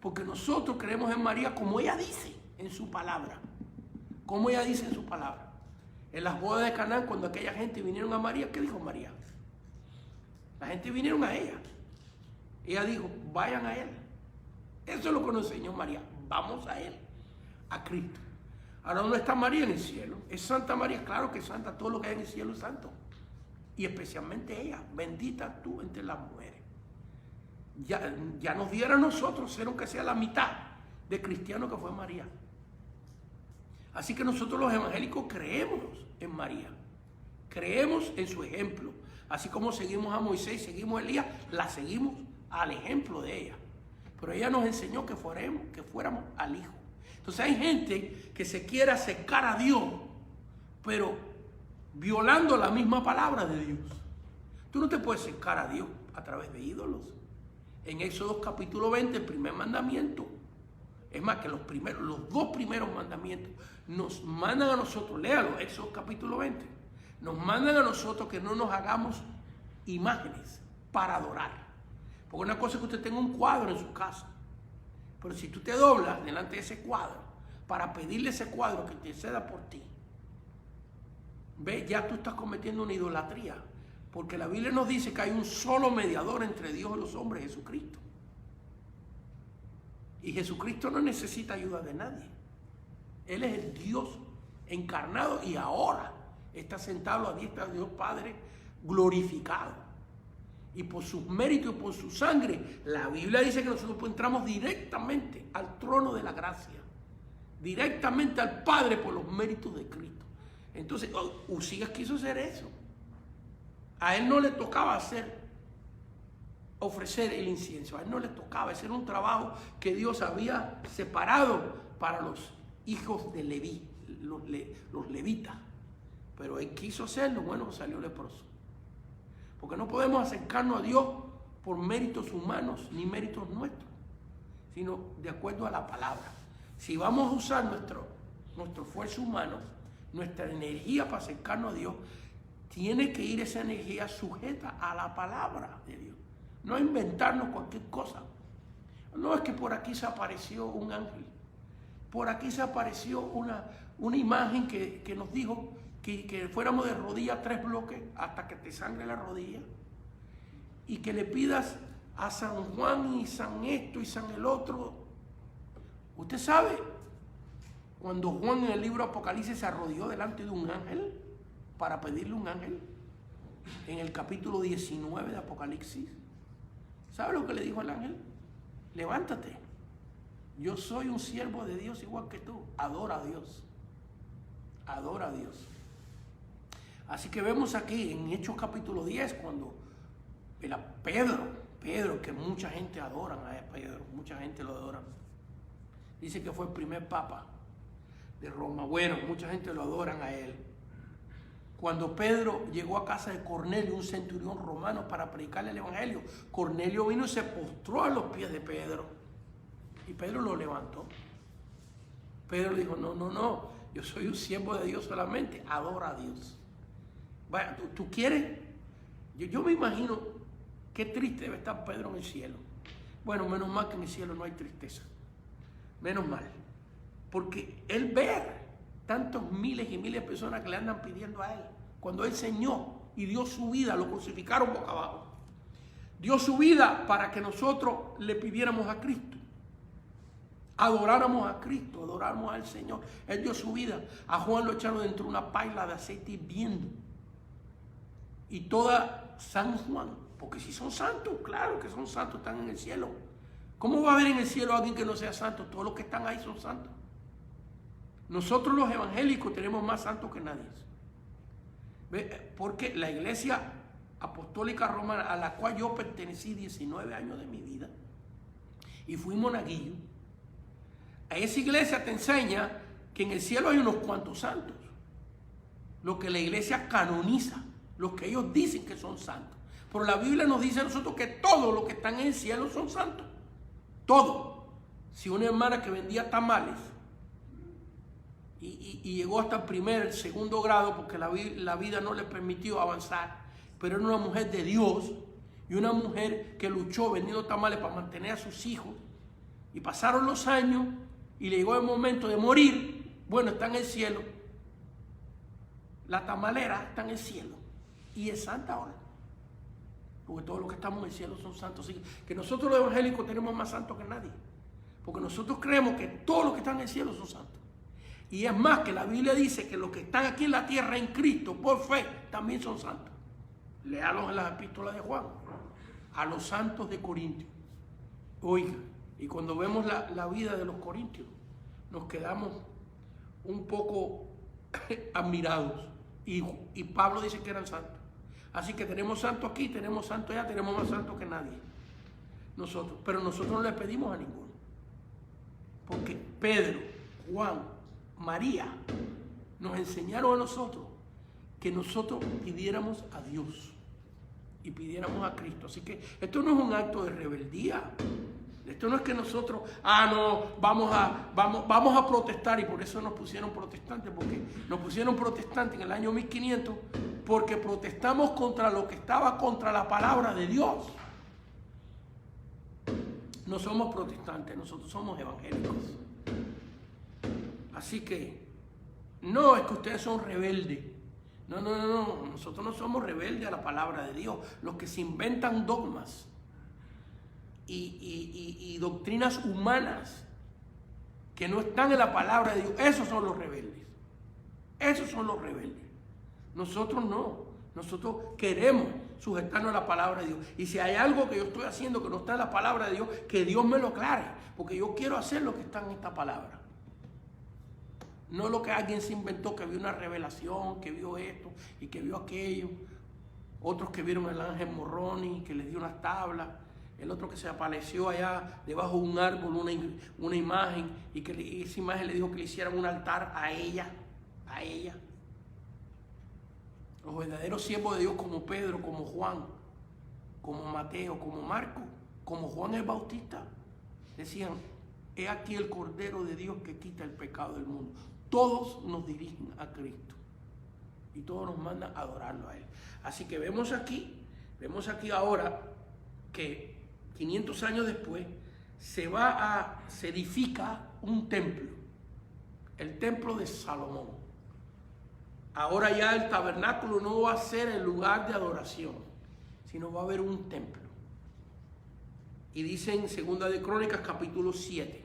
Porque nosotros creemos en María como ella dice en su palabra. Como ella dice en su palabra. En las bodas de Canaán, cuando aquella gente vinieron a María, ¿qué dijo María? La gente vinieron a ella. Ella dijo, vayan a Él. Eso es lo que nos enseñó María. Vamos a Él, a Cristo. Ahora, ¿dónde está María? En el cielo. ¿Es Santa María? Claro que es santa. Todo lo que hay en el cielo es santo. Y especialmente ella. Bendita tú entre las mujeres. Ya nos diera a nosotros ser aunque sea la mitad de cristiano que fue María. Así que nosotros los evangélicos creemos en María. Creemos en su ejemplo. Así como seguimos a Moisés, seguimos a Elías, la seguimos al ejemplo de ella. Pero ella nos enseñó que fuéramos al Hijo. Entonces hay gente que se quiere acercar a Dios, pero violando la misma palabra de Dios. Tú no te puedes acercar a Dios a través de ídolos. En Éxodo capítulo 20, el primer mandamiento, es más que los dos primeros mandamientos, nos mandan a nosotros, léalo, Éxodo capítulo 20, nos mandan a nosotros que no nos hagamos imágenes para adorar. Porque una cosa es que usted tenga un cuadro en su casa, pero si tú te doblas delante de ese cuadro para pedirle ese cuadro que interceda por ti, ve, ya tú estás cometiendo una idolatría. Porque la Biblia nos dice que hay un solo mediador entre Dios y los hombres, Jesucristo. Y Jesucristo no necesita ayuda de nadie. Él es el Dios encarnado y ahora está sentado a la diestra de Dios Padre glorificado. y por sus méritos y por su sangre, la Biblia dice que nosotros entramos directamente al trono de la gracia, directamente al Padre por los méritos de Cristo. Entonces, Usías quiso hacer eso. A él no le tocaba ofrecer el incienso, a él no le tocaba, ese era un trabajo que Dios había separado para los hijos de Leví, los levitas. Pero él quiso hacerlo, bueno, salió leproso. Porque no podemos acercarnos a Dios por méritos humanos ni méritos nuestros, sino de acuerdo a la palabra. Si vamos a usar nuestro esfuerzo humano, nuestra energía para acercarnos a Dios, tiene que ir esa energía sujeta a la palabra de Dios. No inventarnos cualquier cosa. No es que por aquí se apareció un ángel. Por aquí se apareció una imagen que nos dijo que fuéramos de rodillas 3 bloques hasta que te sangre la rodilla. Y que le pidas a San Juan y San esto y San el otro. Usted sabe, cuando Juan en el libro Apocalipsis se arrodilló delante de un ángel para pedirle un ángel, en el capítulo 19 de Apocalipsis, ¿sabe lo que le dijo al ángel? Levántate, yo soy un siervo de Dios igual que tú, adora a Dios, adora a Dios. Así que vemos aquí en Hechos capítulo 10, cuando Pedro, que mucha gente adora a Pedro, mucha gente lo adora, dice que fue el primer papa de Roma. Bueno, mucha gente lo adoran a él. Cuando Pedro llegó a casa de Cornelio, un centurión romano, para predicarle el evangelio, Cornelio vino y se postró a los pies de Pedro. Y Pedro lo levantó. Pedro le dijo, no, yo soy un siervo de Dios solamente, adora a Dios. Vaya, ¿tú quieres? Yo me imagino qué triste debe estar Pedro en el cielo. Bueno, menos mal que en el cielo no hay tristeza. Menos mal. Porque él ve tantos miles y miles de personas que le andan pidiendo a él. Cuando él enseñó y dio su vida, lo crucificaron boca abajo. Dio su vida para que nosotros le pidiéramos a Cristo. Adoráramos a Cristo, adoráramos al Señor. Él dio su vida. A Juan lo echaron dentro de una paila de aceite hirviendo. Y toda San Juan, porque si son santos, claro que son santos, están en el cielo. ¿Cómo va a haber en el cielo alguien que no sea santo? Todos los que están ahí son santos. Nosotros los evangélicos tenemos más santos que nadie. Porque la iglesia apostólica romana, a la cual yo pertenecí 19 años de mi vida, y fui monaguillo, a esa iglesia te enseña que en el cielo hay unos cuantos santos. Lo que la iglesia canoniza, los que ellos dicen que son santos. Pero la Biblia nos dice a nosotros que todos los que están en el cielo son santos. Todo. Si una hermana que vendía tamales y llegó hasta el segundo grado porque la vida no le permitió avanzar, pero era una mujer de Dios y una mujer que luchó vendiendo tamales para mantener a sus hijos, y pasaron los años y le llegó el momento de morir. Bueno, está en el cielo. La tamalera está en el cielo y es santa ahora. Porque todos los que estamos en el cielo son santos. Así que nosotros los evangélicos tenemos más santos que nadie. Porque nosotros creemos que todos los que están en el cielo son santos. Y es más, que la Biblia dice que los que están aquí en la tierra en Cristo por fe también son santos. Léalos en las epístolas de Juan. A los santos de Corintios. Oiga, y cuando vemos la vida de los corintios, nos quedamos un poco admirados. Y Pablo dice que eran santos. Así que tenemos santos aquí, tenemos santos allá, tenemos más santos que nadie. Nosotros. Pero nosotros no le pedimos a ninguno. Porque Pedro, Juan, María nos enseñaron a nosotros que nosotros pidiéramos a Dios y pidiéramos a Cristo. Así que esto no es un acto de rebeldía. Esto no es que nosotros, vamos a protestar, y por eso nos pusieron protestantes, porque nos pusieron protestantes en el año 1500 porque protestamos contra lo que estaba contra la palabra de Dios. No somos protestantes, nosotros somos evangélicos. Así que no es que ustedes son rebeldes. No, nosotros no somos rebeldes a la palabra de Dios. Los que se inventan dogmas y doctrinas humanas que no están en la palabra de Dios, esos son los rebeldes. Esos son los rebeldes. Nosotros no. Nosotros queremos sujetarnos a la palabra de Dios. Y si hay algo que yo estoy haciendo que no está en la palabra de Dios, que Dios me lo aclare, porque yo quiero hacer lo que está en esta palabra. No lo que alguien se inventó, que vio una revelación, que vio esto y que vio aquello. Otros que vieron el ángel Moroni, que les dio unas tablas. El otro que se apareció allá debajo de un árbol, una imagen, y que esa imagen le dijo que le hicieran un altar a ella. A ella. Los verdaderos siervos de Dios como Pedro, como Juan, como Mateo, como Marco, como Juan el Bautista, decían: he aquí el Cordero de Dios que quita el pecado del mundo. Todos nos dirigen a Cristo y todos nos mandan a adorarlo a Él. Así que vemos aquí ahora que 500 años después se edifica un templo, el templo de Salomón. Ahora ya el tabernáculo no va a ser el lugar de adoración, sino va a haber un templo. Y dice en 2 de Crónicas capítulo 7,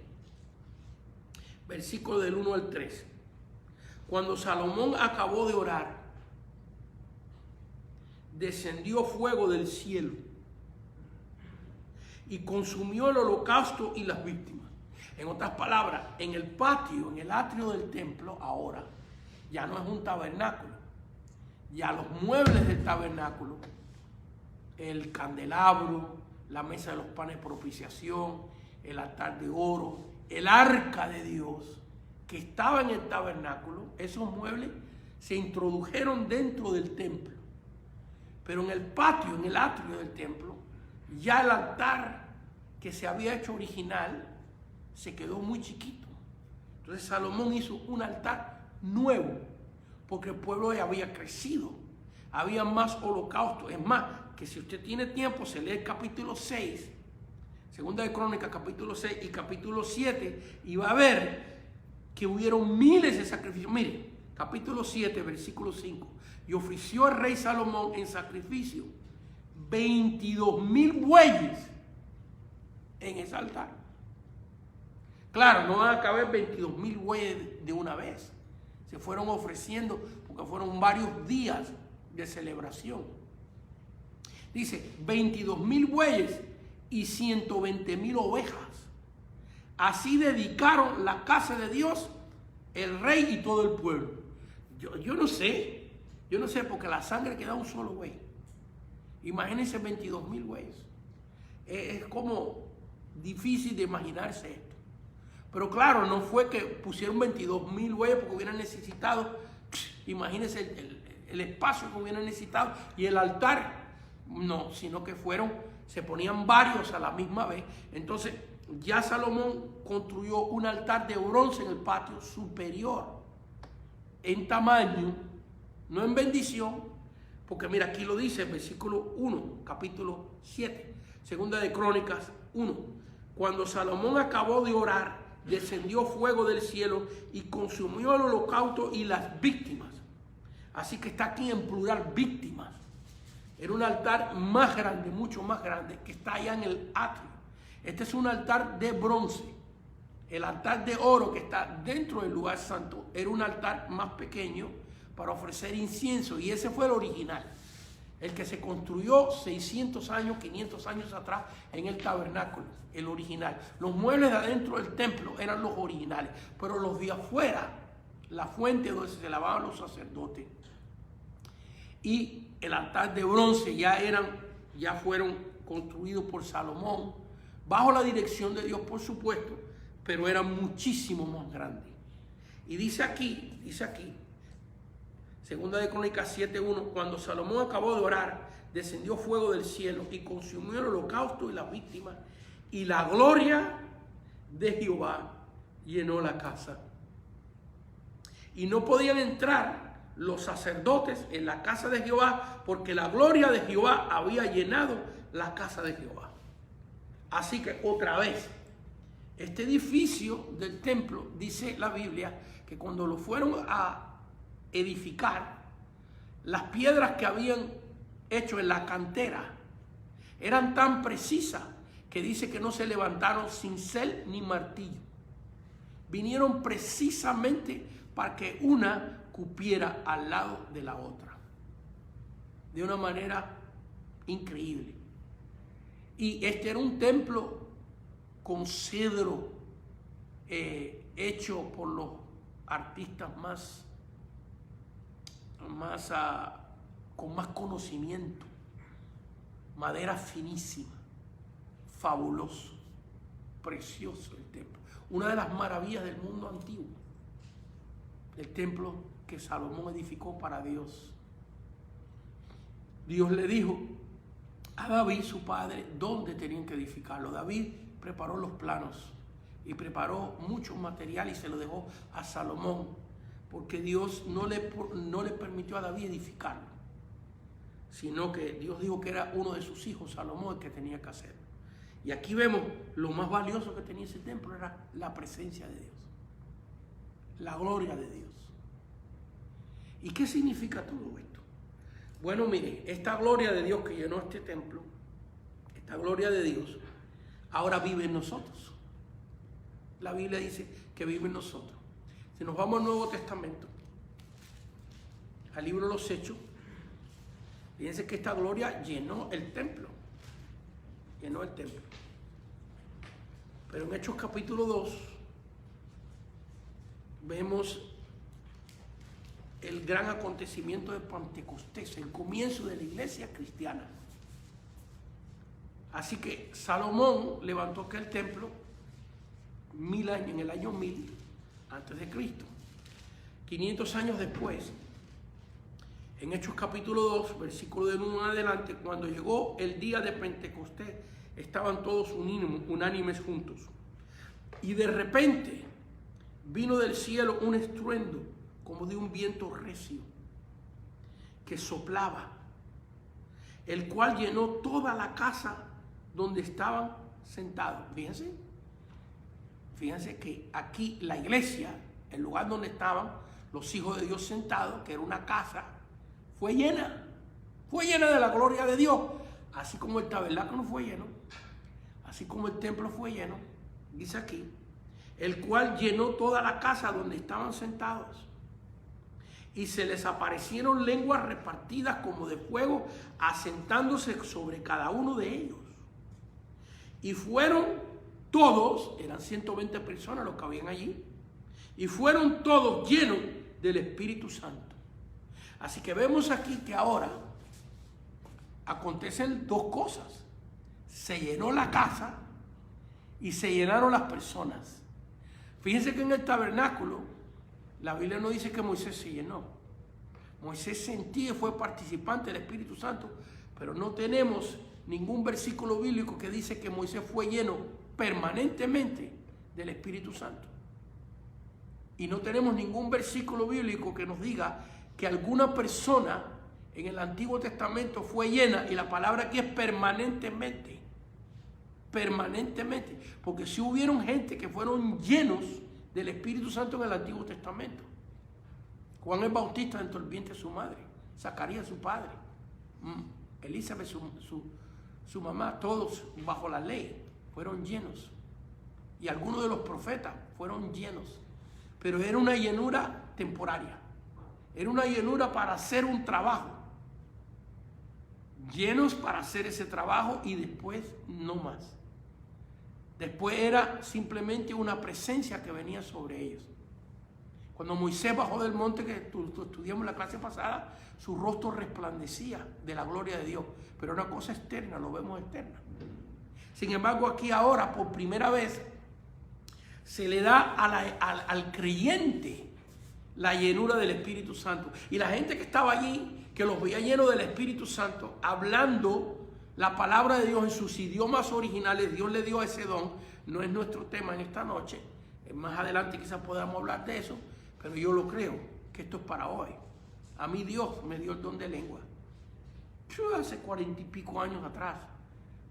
versículo del 1 al 3. Cuando Salomón acabó de orar, descendió fuego del cielo y consumió el holocausto y las víctimas. En otras palabras, en el patio, en el atrio del templo, ahora ya no es un tabernáculo. Ya los muebles del tabernáculo, el candelabro, la mesa de los panes de propiciación, el altar de oro, el arca de Dios que estaba en el tabernáculo, esos muebles se introdujeron dentro del templo. Pero en el patio, en el atrio del templo, ya el altar que se había hecho original se quedó muy chiquito. Entonces Salomón hizo un altar nuevo, porque el pueblo ya había crecido, había más holocaustos. Es más, que si usted tiene tiempo, se lee el capítulo 6, 2 de Crónicas capítulo 6 y capítulo 7, y va a ver que hubieron miles de sacrificios. Mire, capítulo 7, versículo 5. Y ofreció el rey Salomón en sacrificio 22,000 bueyes en ese altar. Claro, no van a caber 22,000 bueyes de una vez. Se fueron ofreciendo porque fueron varios días de celebración. Dice 22,000 bueyes y 120,000 ovejas. Así dedicaron la casa de Dios el rey y todo el pueblo. Yo no sé porque la sangre queda un solo buey. Imagínense 22,000 bueyes. Es como difícil de imaginarse esto. Pero claro, no fue que pusieron 22,000 bueyes porque hubieran necesitado, imagínense el espacio que hubieran necesitado y el altar. No, sino que se ponían varios a la misma vez. Entonces ya Salomón construyó un altar de bronce en el patio superior en tamaño, no en bendición, porque mira, aquí lo dice el versículo 1, capítulo 7, 2 de Crónicas 1. Cuando Salomón acabó de orar, descendió fuego del cielo y consumió el holocausto y las víctimas. Así que está aquí en plural, víctimas. Era un altar más grande, mucho más grande, que está allá en el atrio. Este es un altar de bronce. El altar de oro que está dentro del lugar santo era un altar más pequeño para ofrecer incienso, y ese fue el original. El que se construyó 600 años, 500 años atrás en el tabernáculo, el original. Los muebles de adentro del templo eran los originales, pero los de afuera, la fuente donde se lavaban los sacerdotes, y el altar de bronce ya fueron construidos por Salomón, bajo la dirección de Dios, por supuesto, pero eran muchísimo más grandes. Y dice aquí, 2 de Crónicas 7:1, cuando Salomón acabó de orar, descendió fuego del cielo y consumió el holocausto y las víctimas, y la gloria de Jehová llenó la casa. Y no podían entrar los sacerdotes en la casa de Jehová, porque la gloria de Jehová había llenado la casa de Jehová. Así que otra vez, este edificio del templo, dice la Biblia, que cuando lo fueron a edificar, las piedras que habían hecho en la cantera eran tan precisas que dice que no se levantaron cincel ni martillo. Vinieron precisamente para que una cupiera al lado de la otra, de una manera increíble. Y este era un templo con cedro hecho por los artistas con más conocimiento, madera finísima, fabuloso, precioso el templo. Una de las maravillas del mundo antiguo, el templo que Salomón edificó para Dios. Dios le dijo a David, su padre, dónde tenían que edificarlo. David preparó los planos y preparó mucho material y se lo dejó a Salomón, porque Dios no le permitió a David edificarlo, sino que Dios dijo que era uno de sus hijos, Salomón, el que tenía que hacerlo. Y aquí vemos lo más valioso que tenía ese templo era la presencia de Dios, la gloria de Dios. ¿Y qué significa todo esto? Bueno, mire, esta gloria de Dios que llenó este templo, esta gloria de Dios, ahora vive en nosotros. La Biblia dice que vive en nosotros. Si nos vamos al Nuevo Testamento, al libro de los Hechos, fíjense que esta gloria llenó el templo. Llenó el templo. Pero en Hechos capítulo 2 vemos el gran acontecimiento de Pentecostés, el comienzo de la iglesia cristiana. Así que Salomón levantó aquel templo en el año 1000 antes de Cristo. 500 años después, en Hechos capítulo 2, versículo de 1 en adelante, cuando llegó el día de Pentecostés, estaban todos unánimes juntos. Y de repente vino del cielo un estruendo como de un viento recio que soplaba, el cual llenó toda la casa donde estaban sentados. Fíjense que aquí la iglesia, el lugar donde estaban los hijos de Dios sentados, que era una casa, fue llena de la gloria de Dios, así como el tabernáculo fue lleno, así como el templo fue lleno, dice aquí, el cual llenó toda la casa donde estaban sentados. Y se les aparecieron lenguas repartidas como de fuego, asentándose sobre cada uno de ellos. Y fueron todos, eran 120 personas los que habían allí, y fueron todos llenos del Espíritu Santo. Así que vemos aquí que ahora acontecen dos cosas. Se llenó la casa y se llenaron las personas. Fíjense que en el tabernáculo la Biblia no dice que Moisés se llenó. Moisés sentía y fue participante del Espíritu Santo, pero no tenemos ningún versículo bíblico que dice que Moisés fue lleno permanentemente del Espíritu Santo. Y no tenemos ningún versículo bíblico que nos diga que alguna persona en el Antiguo Testamento fue llena, y la palabra aquí es permanentemente. Permanentemente. Porque si hubieron gente que fueron llenos del Espíritu Santo en el Antiguo Testamento. Juan el Bautista dentro del vientre de su madre, Zacarías su padre, Elizabeth su mamá, todos bajo la ley fueron llenos. Y algunos de los profetas fueron llenos. Pero era una llenura temporaria. Era una llenura para hacer un trabajo. Llenos para hacer ese trabajo y después no más. Después era simplemente una presencia que venía sobre ellos. Cuando Moisés bajó del monte, que estudiamos en la clase pasada, su rostro resplandecía de la gloria de Dios. Pero una cosa externa, lo vemos externa. Sin embargo, aquí ahora, por primera vez, se le da al creyente la llenura del Espíritu Santo. Y la gente que estaba allí, que los veía llenos del Espíritu Santo, hablando la palabra de Dios en sus idiomas originales, Dios le dio ese don. No es nuestro tema en esta noche. Más adelante quizás podamos hablar de eso, pero yo lo creo, que esto es para hoy. A mí Dios me dio el don de lengua. Yo hace 40 y pico años atrás,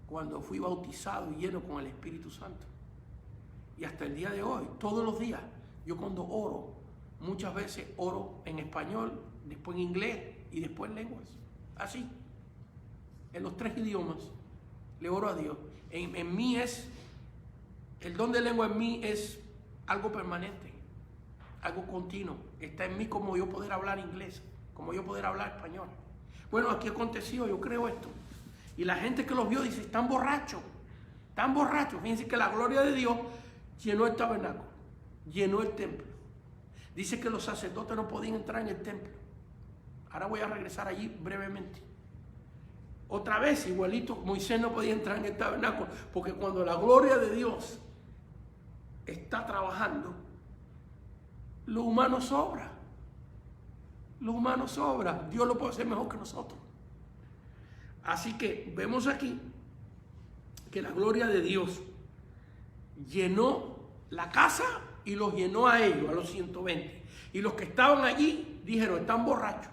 cuando fui bautizado y lleno con el Espíritu Santo. Y hasta el día de hoy, todos los días, yo cuando oro, muchas veces oro en español, después en inglés y después en lenguas. Así. En los tres idiomas le oro a Dios. En mí es, el don de lengua en mí es algo permanente, algo continuo. Está en mí como yo poder hablar inglés, como yo poder hablar español. Bueno, aquí aconteció, yo creo esto, Y la gente que los vio dice, están borrachos, están borrachos. Fíjense que la gloria de Dios llenó el tabernáculo, llenó el templo. Dice que los sacerdotes no podían entrar en el templo. Ahora voy a regresar allí brevemente. Otra vez, igualito, Moisés no podía entrar en el tabernáculo, porque cuando la gloria de Dios está trabajando, lo humano sobra. Lo humano sobra. Dios lo puede hacer mejor que nosotros. Así que vemos aquí que la gloria de Dios llenó la casa y los llenó a ellos, a los 120. Y los que estaban allí dijeron, están borrachos.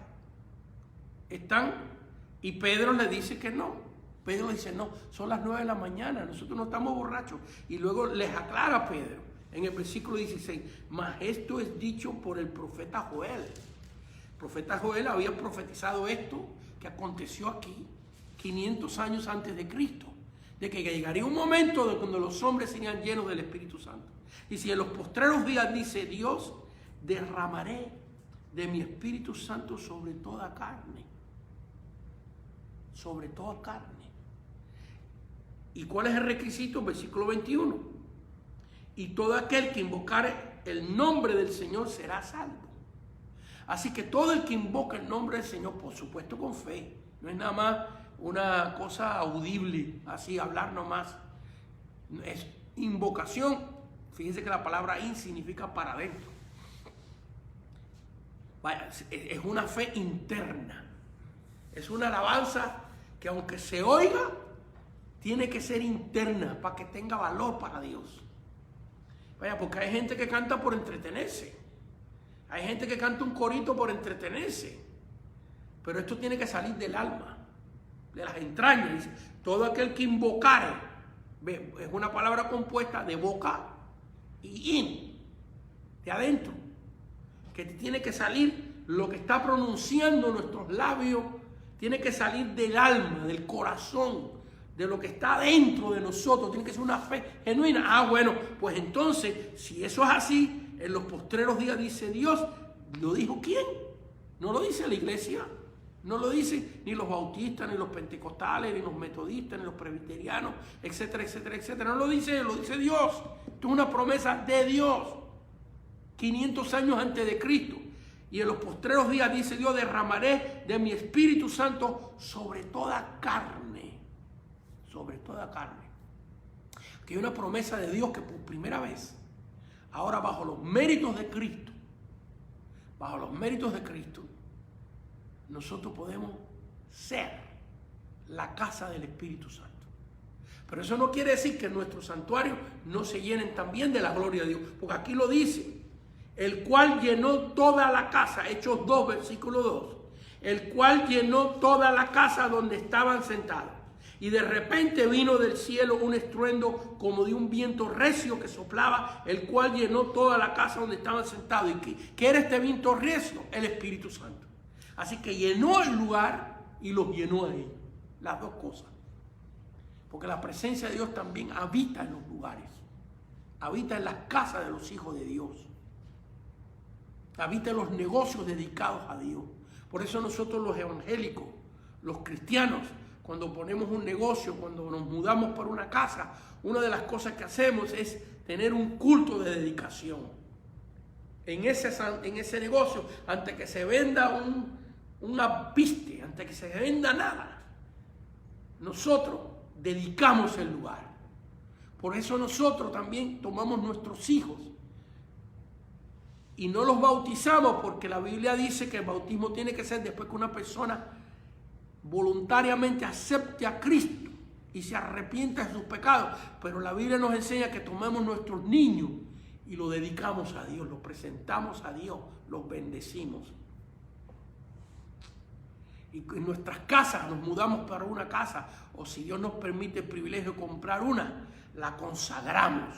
Y Pedro le dice que no. Pedro le dice, no, son las 9 de la mañana, nosotros no estamos borrachos. Y luego les aclara Pedro en el versículo 16, mas esto es dicho por el profeta Joel. El profeta Joel había profetizado esto que aconteció aquí 500 años antes de Cristo, de que llegaría un momento de cuando los hombres serían llenos del Espíritu Santo. Y si en los postreros días dice Dios, derramaré de mi Espíritu Santo sobre toda carne. Sobre toda carne. ¿Y cuál es el requisito? Versículo 21. Y todo aquel que invocare el nombre del Señor será salvo. Así que todo el que invoca el nombre del Señor, por supuesto con fe, no es nada más una cosa audible, así hablar nomás. Es invocación. Fíjense que la palabra in significa para adentro. Vaya, es una fe interna. Es una alabanza que aunque se oiga, tiene que ser interna para que tenga valor para Dios. Vaya, porque hay gente que canta por entretenerse. Hay gente que canta un corito por entretenerse. Pero esto tiene que salir del alma, de las entrañas. Dice, todo aquel que invocare, es una palabra compuesta de boca y in, de adentro, que tiene que salir lo que está pronunciando nuestros labios, tiene que salir del alma, del corazón, de lo que está dentro de nosotros, tiene que ser una fe genuina. Ah, bueno, pues entonces, si eso es así, en los postreros días dice Dios, ¿lo dijo quién? No lo dice la iglesia, no lo dicen ni los bautistas, ni los pentecostales, ni los metodistas, ni los presbiterianos, etcétera, etcétera, etcétera. No lo dice Dios. Esto es una promesa de Dios, 500 años antes de Cristo. Y en los postreros días dice Dios, derramaré de mi Espíritu Santo sobre toda carne. Sobre toda carne. Que hay una promesa de Dios que por primera vez, ahora bajo los méritos de Cristo, nosotros podemos ser la casa del Espíritu Santo. Pero eso no quiere decir que nuestros santuarios no se llenen también de la gloria de Dios, porque aquí lo dice, el cual llenó toda la casa, Hechos 2, versículo 2, el cual llenó toda la casa donde estaban sentados. Y de repente vino del cielo un estruendo como de un viento recio que soplaba, el cual llenó toda la casa donde estaban sentados. ¿Y qué era este viento recio? El Espíritu Santo. Así que llenó el lugar y los llenó a ellos. Las dos cosas. Porque la presencia de Dios también habita en los lugares. Habita en las casas de los hijos de Dios. Habita en los negocios dedicados a Dios. Por eso nosotros los evangélicos, los cristianos, cuando ponemos un negocio, cuando nos mudamos para una casa, una de las cosas que hacemos es tener un culto de dedicación. En ese negocio, antes que se venda un apiste, antes que se venda nada, nosotros dedicamos el lugar. Por eso nosotros también tomamos nuestros hijos y no los bautizamos, porque la Biblia dice que el bautismo tiene que ser después que una persona voluntariamente acepte a Cristo y se arrepienta de sus pecados. Pero la Biblia nos enseña que tomemos nuestros niños y los dedicamos a Dios, los presentamos a Dios, los bendecimos. Y en nuestras casas, nos mudamos para una casa, o si Dios nos permite el privilegio de comprar una, la consagramos.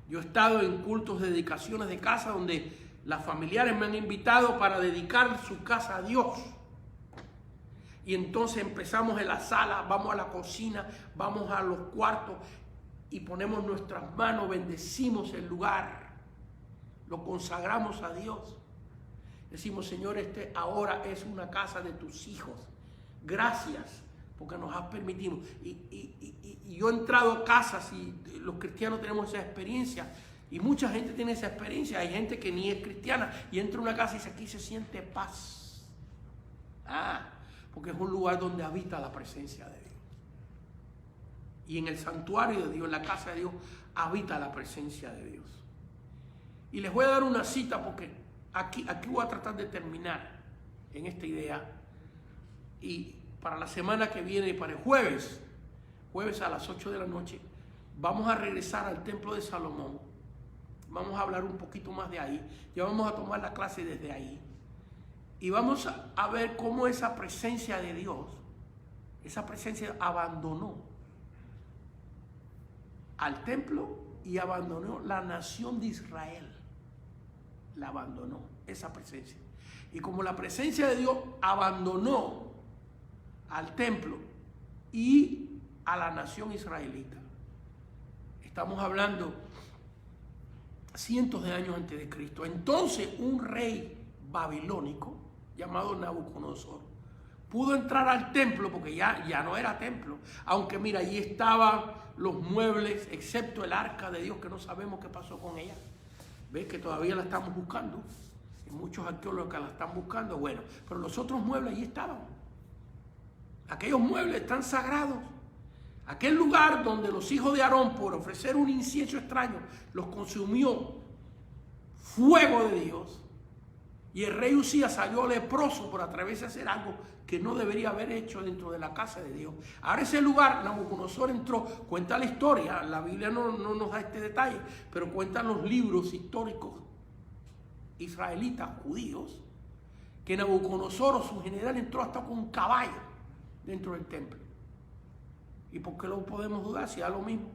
Yo he estado en cultos de dedicaciones de casa donde las familiares me han invitado para dedicar su casa a Dios. Y entonces empezamos en la sala, vamos a la cocina, vamos a los cuartos y ponemos nuestras manos, bendecimos el lugar, lo consagramos a Dios. Decimos, Señor, ahora es una casa de tus hijos. Gracias porque nos has permitido. Y yo he entrado a casas y los cristianos tenemos esa experiencia. Y mucha gente tiene esa experiencia. Hay gente que ni es cristiana y entra a una casa y dice, aquí se siente paz. Porque es un lugar donde habita la presencia de Dios. Y en el santuario de Dios, en la casa de Dios, habita la presencia de Dios. Y les voy a dar una cita porque aquí voy a tratar de terminar en esta idea. Y para la semana que viene, para el jueves a las 8 de la noche, vamos a regresar al templo de Salomón. Vamos a hablar un poquito más de ahí. Ya vamos a tomar la clase desde ahí. Y vamos a ver cómo esa presencia de Dios, esa presencia abandonó al templo y abandonó la nación de Israel. La abandonó, esa presencia. Y como la presencia de Dios abandonó al templo y a la nación israelita, estamos hablando cientos de años antes de Cristo. Entonces un rey babilónico llamado Nabucodonosor pudo entrar al templo, porque ya no era templo, aunque mira, allí estaban los muebles, excepto el arca de Dios, que no sabemos qué pasó con ella. ¿Ves que todavía la estamos buscando? Hay muchos arqueólogos que la están buscando. Bueno, pero los otros muebles allí estaban. Aquellos muebles están sagrados. Aquel lugar donde los hijos de Aarón, por ofrecer un incienso extraño, los consumió fuego de Dios. Y el rey Usías salió leproso por atreverse a hacer algo que no debería haber hecho dentro de la casa de Dios. Ahora ese lugar, Nabucodonosor entró, cuenta la historia, la Biblia no nos da este detalle, pero cuentan los libros históricos israelitas, judíos, que Nabucodonosor o su general entró hasta con un caballo dentro del templo. ¿Y por qué lo podemos dudar si da lo mismo?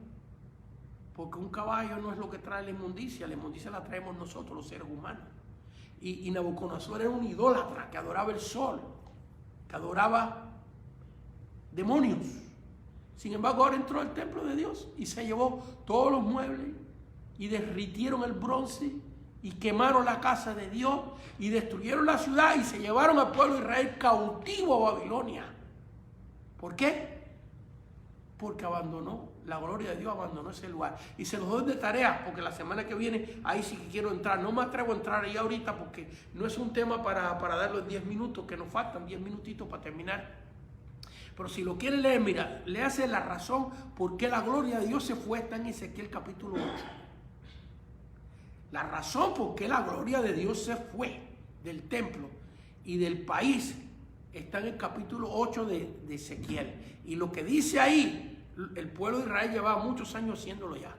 Porque un caballo no es lo que trae la inmundicia la traemos nosotros los seres humanos. Y Nabucodonosor era un idólatra que adoraba el sol, que adoraba demonios. Sin embargo, ahora entró al templo de Dios y se llevó todos los muebles y derritieron el bronce y quemaron la casa de Dios y destruyeron la ciudad y se llevaron al pueblo de Israel cautivo a Babilonia. ¿Por qué? Porque abandonó, la gloria de Dios abandonó ese lugar. Y se los doy de tarea, porque la semana que viene, ahí sí que quiero entrar. No me atrevo a entrar ahí ahorita, porque no es un tema para darlo en 10 minutos, que nos faltan 10 minutitos para terminar. Pero si lo quieren leer, mira, léase la razón por qué la gloria de Dios se fue, está en Ezequiel capítulo 8. La razón por qué la gloria de Dios se fue del templo y del país está en el capítulo 8 de Ezequiel. Y lo que dice ahí, el pueblo de Israel llevaba muchos años haciéndolo ya.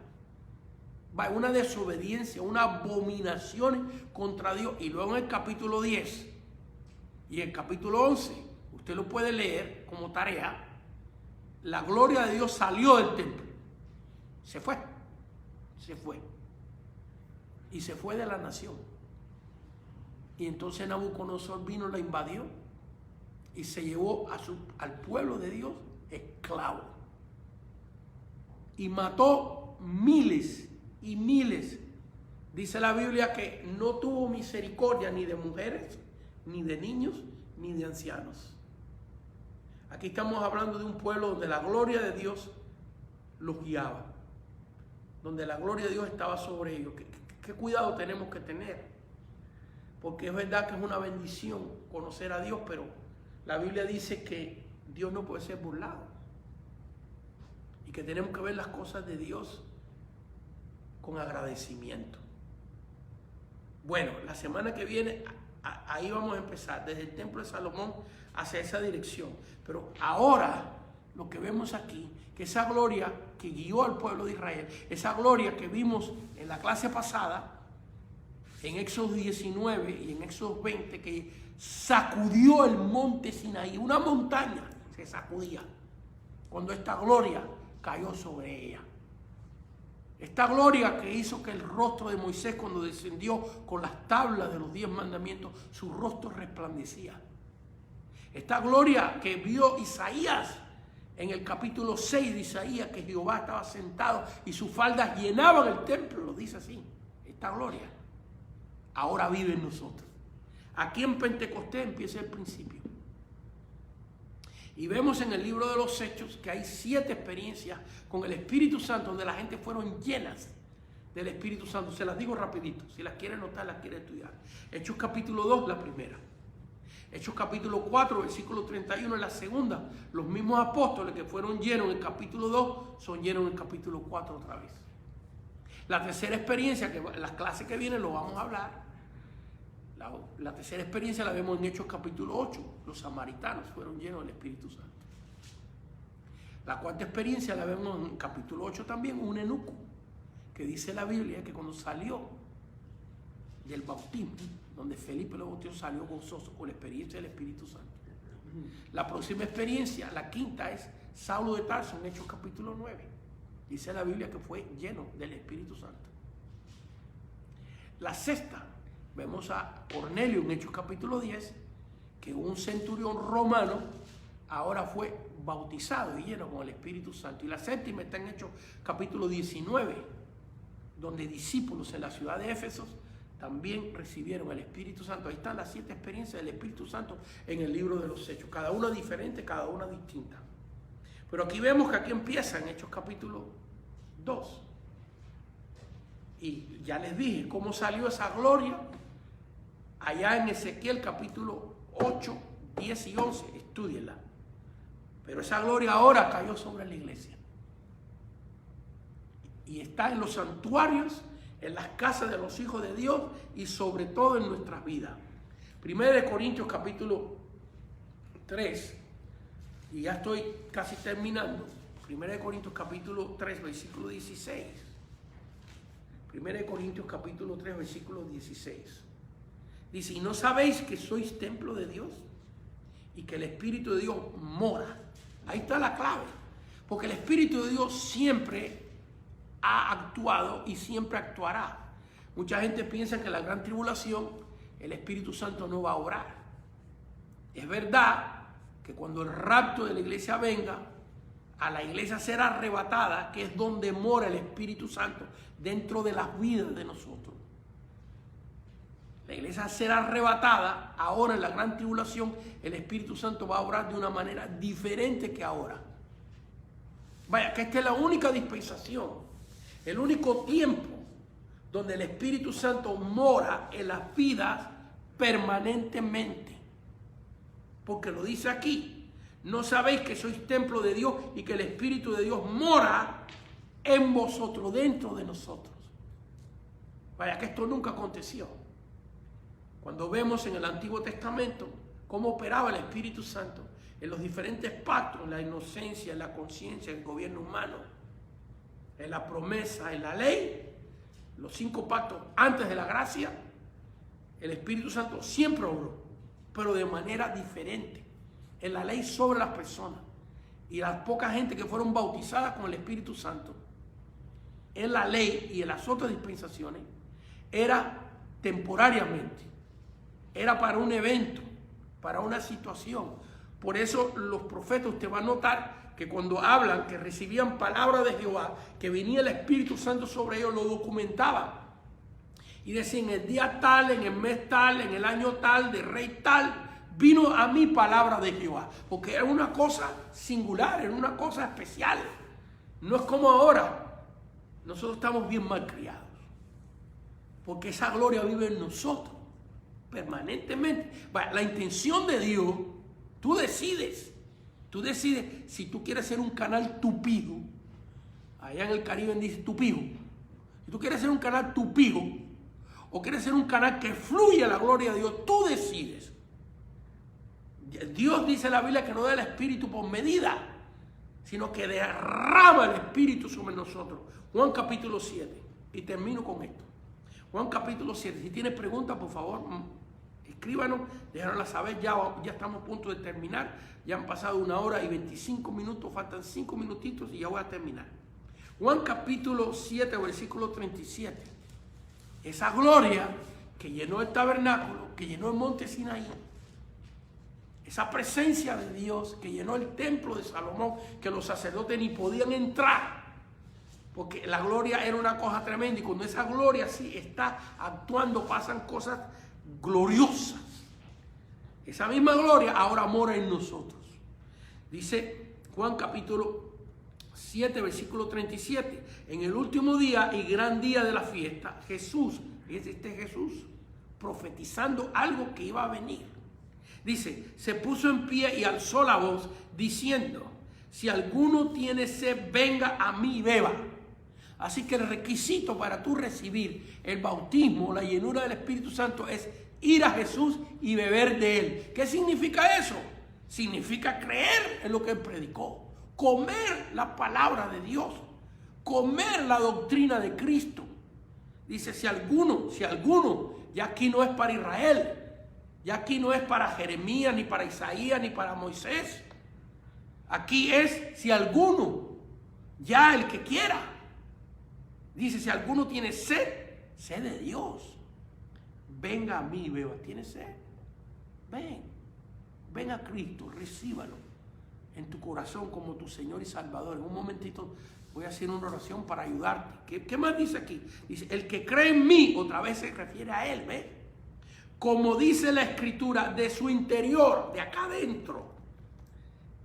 Va una desobediencia, una abominación contra Dios. Y luego en el capítulo 10 y el capítulo 11, usted lo puede leer como tarea, la gloria de Dios salió del templo. Se fue. Y se fue de la nación. Y entonces Nabucodonosor vino, la invadió y se llevó al pueblo de Dios esclavo. Y mató miles y miles. Dice la Biblia que no tuvo misericordia ni de mujeres, ni de niños, ni de ancianos. Aquí estamos hablando de un pueblo donde la gloria de Dios los guiaba, donde la gloria de Dios estaba sobre ellos. ¿Qué cuidado tenemos que tener? Porque es verdad que es una bendición conocer a Dios, pero la Biblia dice que Dios no puede ser burlado. Y que tenemos que ver las cosas de Dios con agradecimiento. Bueno, la semana que viene, ahí vamos a empezar, desde el templo de Salomón hacia esa dirección. Pero ahora, lo que vemos aquí, que esa gloria que guió al pueblo de Israel, esa gloria que vimos en la clase pasada, en Éxodo 19 y en Éxodo 20, que sacudió el monte Sinaí, una montaña se sacudía cuando esta gloria cayó sobre ella. Esta gloria que hizo que el rostro de Moisés, cuando descendió con las tablas de los 10 mandamientos, su rostro resplandecía. Esta gloria que vio Isaías en el capítulo 6 de Isaías, que Jehová estaba sentado y sus faldas llenaban el templo, lo dice así. Esta gloria ahora vive en nosotros. Aquí en Pentecostés empieza el principio. Y vemos en el libro de los Hechos que hay 7 experiencias con el Espíritu Santo donde la gente fueron llenas del Espíritu Santo. Se las digo rapidito, si las quieren notar, las quieren estudiar. Hechos capítulo 2, la primera. Hechos capítulo 4, versículo 31 es la segunda. Los mismos apóstoles que fueron llenos en el capítulo 2 son llenos en el capítulo 4 otra vez. La tercera experiencia, que en las clases que vienen lo vamos a hablar. La tercera experiencia la vemos en Hechos capítulo 8. Los samaritanos fueron llenos del Espíritu Santo. La cuarta experiencia la vemos en capítulo 8 también, un eunuco, que dice la Biblia que cuando salió del bautismo, donde Felipe lo bautizó, salió gozoso con la experiencia del Espíritu Santo. La próxima experiencia, la quinta, es Saulo de Tarso en Hechos capítulo 9. Dice la Biblia que fue lleno del Espíritu Santo. La sexta, vemos a Cornelio en Hechos capítulo 10, que un centurión romano ahora fue bautizado y lleno con el Espíritu Santo. Y la séptima está en Hechos capítulo 19, donde discípulos en la ciudad de Éfeso también recibieron el Espíritu Santo. Ahí están las 7 experiencias del Espíritu Santo en el libro de los Hechos. Cada una diferente, cada una distinta. Pero aquí vemos que aquí empieza en Hechos capítulo 2. Y ya les dije cómo salió esa gloria allá en Ezequiel capítulo 8, 10 y 11. Estúdienla. Pero esa gloria ahora cayó sobre la iglesia. Y está en los santuarios, en las casas de los hijos de Dios y sobre todo en nuestras vidas. 1 Corintios capítulo 3, y ya estoy casi terminando. 1 Corintios capítulo 3, versículo 16. 1 Corintios capítulo 3, versículo 16. Dice, ¿y no sabéis que sois templo de Dios? Y que el Espíritu de Dios mora. Ahí está la clave. Porque el Espíritu de Dios siempre ha actuado y siempre actuará. Mucha gente piensa que en la gran tribulación el Espíritu Santo no va a obrar. Es verdad que cuando el rapto de la iglesia venga, a la iglesia será arrebatada, que es donde mora el Espíritu Santo, dentro de las vidas de nosotros. La iglesia será arrebatada. Ahora en la gran tribulación el Espíritu Santo va a obrar de una manera diferente que ahora. Vaya, que esta es la única dispensación, el único tiempo donde el Espíritu Santo mora en las vidas permanentemente. Porque lo dice aquí, ¿no sabéis que sois templo de Dios y que el Espíritu de Dios mora en vosotros, dentro de nosotros? Vaya, que esto nunca aconteció. Cuando vemos en el Antiguo Testamento cómo operaba el Espíritu Santo en los diferentes pactos, en la inocencia, en la conciencia, en el gobierno humano, en la promesa, en la ley, los 5 pactos antes de la gracia, el Espíritu Santo siempre obró, pero de manera diferente. En la ley sobre las personas y las poca gente que fueron bautizadas con el Espíritu Santo, en la ley y en las otras dispensaciones, era temporariamente, era para un evento, para una situación. Por eso los profetas, usted va a notar que cuando hablan, que recibían palabra de Jehová, que venía el Espíritu Santo sobre ellos, lo documentaban. Y decían, en el día tal, en el mes tal, en el año tal, de rey tal, vino a mí palabra de Jehová. Porque era una cosa singular, era una cosa especial. No es como ahora. Nosotros estamos bien mal criados. Porque esa gloria vive en nosotros, permanentemente. La intención de Dios, tú decides. Tú decides si tú quieres ser un canal tupido. Allá en el Caribe dice tupido. Si tú quieres ser un canal tupido o quieres ser un canal que fluya la gloria de Dios, tú decides. Dios dice en la Biblia que no da el Espíritu por medida, sino que derrama el Espíritu sobre nosotros. Juan capítulo 7. Y termino con esto. Juan capítulo 7. Si tienes preguntas, por favor, escríbanos, déjanoslas saber. Ya estamos a punto de terminar. Ya han pasado 1 hora y 25 minutos. Faltan 5 minutitos y ya voy a terminar. Juan capítulo 7, versículo 37. Esa gloria que llenó el tabernáculo, que llenó el monte Sinaí. Esa presencia de Dios que llenó el templo de Salomón, que los sacerdotes ni podían entrar. Porque la gloria era una cosa tremenda. Y cuando esa gloria sí está actuando, pasan cosas gloriosas. Esa misma gloria ahora mora en nosotros. Dice Juan capítulo 7, versículo 37. En el último día y gran día de la fiesta, Jesús, este Jesús, profetizando algo que iba a venir. Dice, se puso en pie y alzó la voz diciendo, si alguno tiene sed, venga a mí y beba. Así que el requisito para tú recibir el bautismo, la llenura del Espíritu Santo, es ir a Jesús y beber de Él. ¿Qué significa eso? Significa creer en lo que Él predicó, comer la palabra de Dios, comer la doctrina de Cristo. Dice, si alguno, ya aquí no es para Israel, ya aquí no es para Jeremías, ni para Isaías, ni para Moisés. Aquí es si alguno, ya el que quiera. Dice, si alguno tiene sed de Dios, venga a mí y beba. ¿Tienes sed? Ven a Cristo, recíbalo en tu corazón como tu Señor y Salvador. En un momentito voy a hacer una oración para ayudarte. ¿Qué más dice aquí? Dice, el que cree en mí, otra vez se refiere a Él, ¿ves? Como dice la Escritura, de su interior, de acá adentro.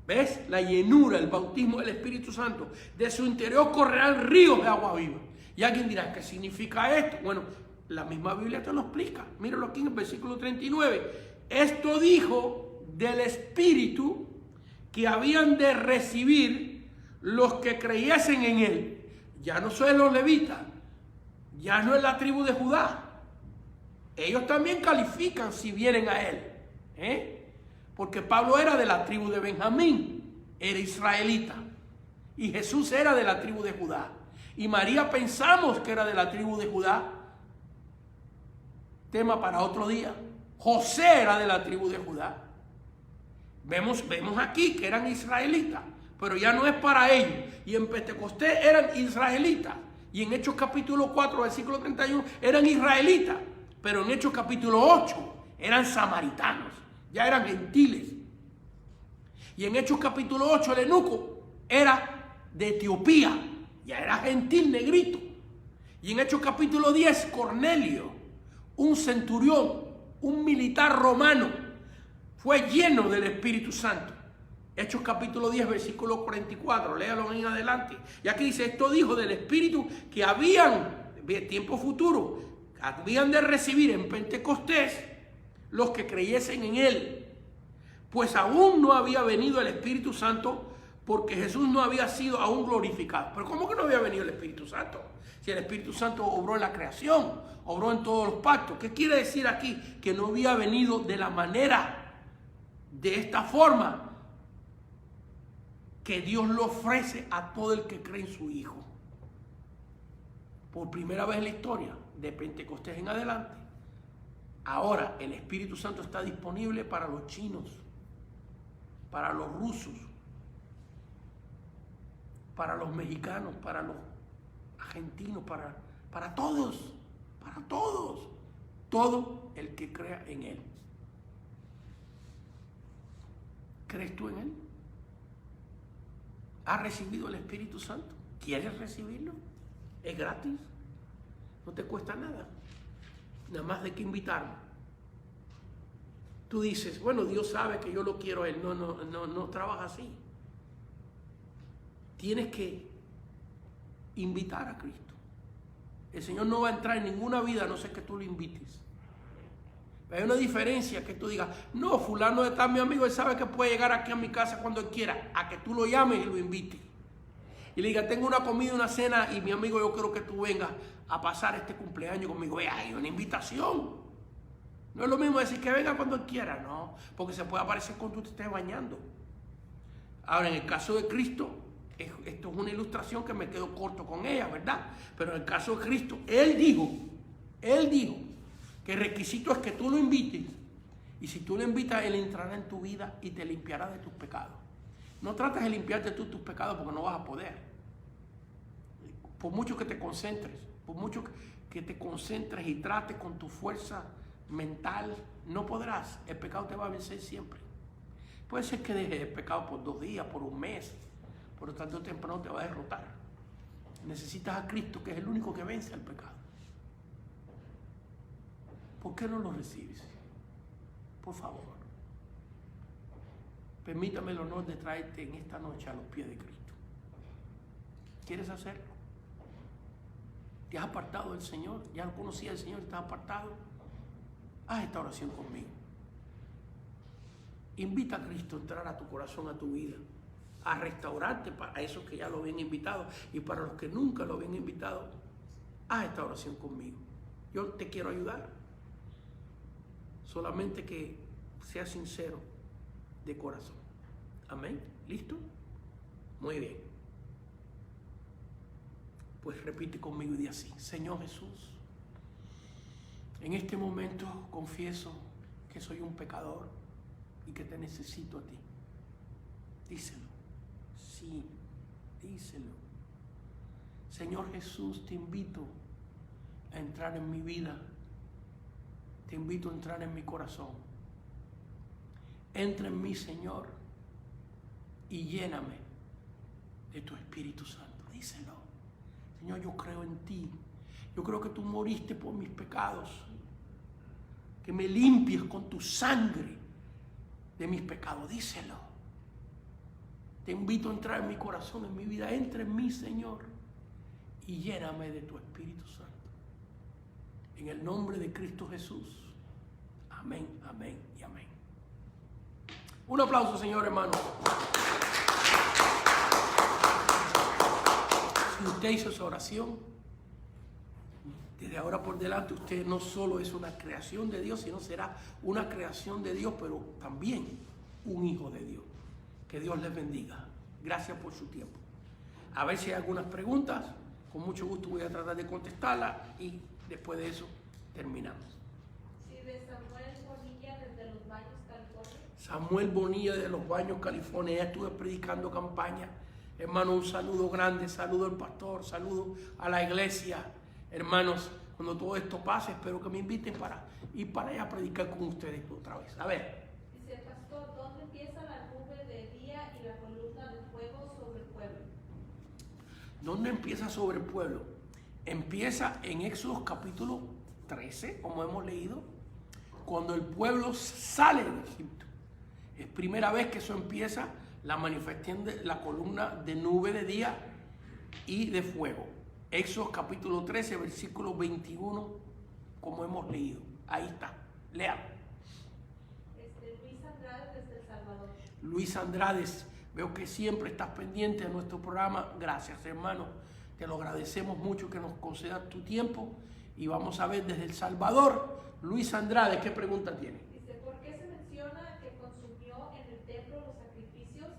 ¿Ves? La llenura, el bautismo del Espíritu Santo. De su interior correrán ríos de agua viva. Y alguien dirá, ¿qué significa esto? Bueno, la misma Biblia te lo explica. Míralo aquí en el versículo 39. Esto dijo del Espíritu que habían de recibir los que creyesen en Él. Ya no son los levitas, ya no es la tribu de Judá. Ellos también califican si vienen a Él. Porque Pablo era de la tribu de Benjamín, era israelita. Y Jesús era de la tribu de Judá. Y María pensamos que era de la tribu de Judá. Tema para otro día. José era de la tribu de Judá. Vemos aquí que eran israelitas, pero ya no es para ellos. Y en Pentecostés eran israelitas. Y en Hechos capítulo 4, versículo 31, eran israelitas. Pero en Hechos capítulo 8 eran samaritanos, ya eran gentiles. Y en Hechos capítulo 8 el eunuco era de Etiopía, ya era gentil, negrito. Y en Hechos capítulo 10 Cornelio, un centurión, un militar romano, fue lleno del Espíritu Santo. Hechos capítulo 10 versículo 44, léalo en adelante. Y aquí dice, esto dijo del Espíritu que habían, de tiempo futuro, habían de recibir en Pentecostés los que creyesen en Él, pues aún no había venido el Espíritu Santo, porque Jesús no había sido aún glorificado. Pero ¿cómo que no había venido el Espíritu Santo? Si el Espíritu Santo obró en la creación, obró en todos los pactos. ¿Qué quiere decir aquí? Que no había venido de la manera, de esta forma, que Dios lo ofrece a todo el que cree en su Hijo. Por primera vez en la historia, de Pentecostés en adelante, ahora el Espíritu Santo está disponible para los chinos, para los rusos, para los mexicanos, para los argentinos, para todos, todo el que crea en Él. ¿Crees tú en Él? ¿Has recibido el Espíritu Santo? ¿Quieres recibirlo? Es gratis. No te cuesta nada. Nada más de que invitarlo. Tú dices, bueno, Dios sabe que yo lo quiero a Él. No trabaja así. Tienes que invitar a Cristo. El Señor no va a entrar en ninguna vida a no ser que tú lo invites. Hay una diferencia que tú digas, no, fulano de tal mi amigo, él sabe que puede llegar aquí a mi casa cuando él quiera, a que tú lo llames y lo invites. Y le diga, tengo una comida, una cena y mi amigo, yo quiero que tú vengas a pasar este cumpleaños conmigo. Hay una invitación. No es lo mismo decir que venga cuando él quiera, no, porque se puede aparecer cuando tú te estés bañando. Ahora, en el caso de Cristo, esto es una ilustración que me quedo corto con ella, ¿verdad? Pero en el caso de Cristo, Él dijo que el requisito es que tú lo invites. Y si tú lo invitas, Él entrará en tu vida y te limpiará de tus pecados. No trates de limpiarte tú tus pecados porque no vas a poder. Por mucho que te concentres, y trates con tu fuerza mental, no podrás. El pecado te va a vencer siempre. Puede ser que dejes el pecado por 2 días, por 1 mes, pero tarde o temprano te va a derrotar. Necesitas a Cristo, que es el único que vence al pecado. ¿Por qué no lo recibes? Por favor. permítame el honor de traerte en esta noche a los pies de Cristo. ¿Quieres hacerlo? ¿Te has apartado del Señor? ¿Ya no conocías al Señor y estás apartado? Haz esta oración conmigo. Invita a Cristo a entrar a tu corazón, a tu vida, a restaurarte para esos que ya lo habían invitado y para los que nunca lo habían invitado. Haz esta oración conmigo. Yo te quiero ayudar. Solamente que seas sincero de corazón. Amén. ¿Listo? Muy bien. Pues repite conmigo y di así: Señor Jesús, en este momento confieso que soy un pecador y que te necesito a ti. Díselo. Sí, díselo. Señor Jesús, te invito a entrar en mi vida. Te invito a entrar en mi corazón. Entra en mí, Señor, y lléname de tu Espíritu Santo. Díselo. Señor, yo creo en ti. Yo creo que tú moriste por mis pecados. Que me limpies con tu sangre de mis pecados. Díselo. Te invito a entrar en mi corazón, en mi vida. Entra en mí, Señor, y lléname de tu Espíritu Santo. En el nombre de Cristo Jesús. Amén, amén y amén. Un aplauso, Señor, hermano. Si usted hizo esa oración, desde ahora por delante usted no solo es una creación de Dios, sino será una creación de Dios, pero también un hijo de Dios. Que Dios les bendiga. Gracias por su tiempo. A ver si hay algunas preguntas. Con mucho gusto voy a tratar de contestarlas y después de eso terminamos. Sí, de Samuel Bonilla desde Los Baños, California. Samuel Bonilla de Los Baños, California. Ya estuve predicando campaña. Hermano, un saludo grande, saludo al pastor, saludo a la iglesia. Hermanos, cuando todo esto pase, espero que me inviten para ir para allá a predicar con ustedes otra vez. A ver. Dice, pastor, ¿dónde empieza la nube de día y la columna de fuego sobre el pueblo? ¿Dónde empieza sobre el pueblo? Empieza en Éxodo capítulo 13, como hemos leído, cuando el pueblo sale de Egipto. Es primera vez que eso empieza, la manifestación de la columna de nube de día y de fuego. Éxodo capítulo 13, versículo 21, como hemos leído. Ahí está, léalo. Luis Andrade desde El Salvador. Luis Andrade, veo que siempre estás pendiente de nuestro programa. Gracias, hermano. Te lo agradecemos mucho que nos concedas tu tiempo. Y vamos a ver desde El Salvador. Luis Andrade, ¿qué pregunta tiene? Dice, ¿por qué se menciona que consumió en el templo los sacrificios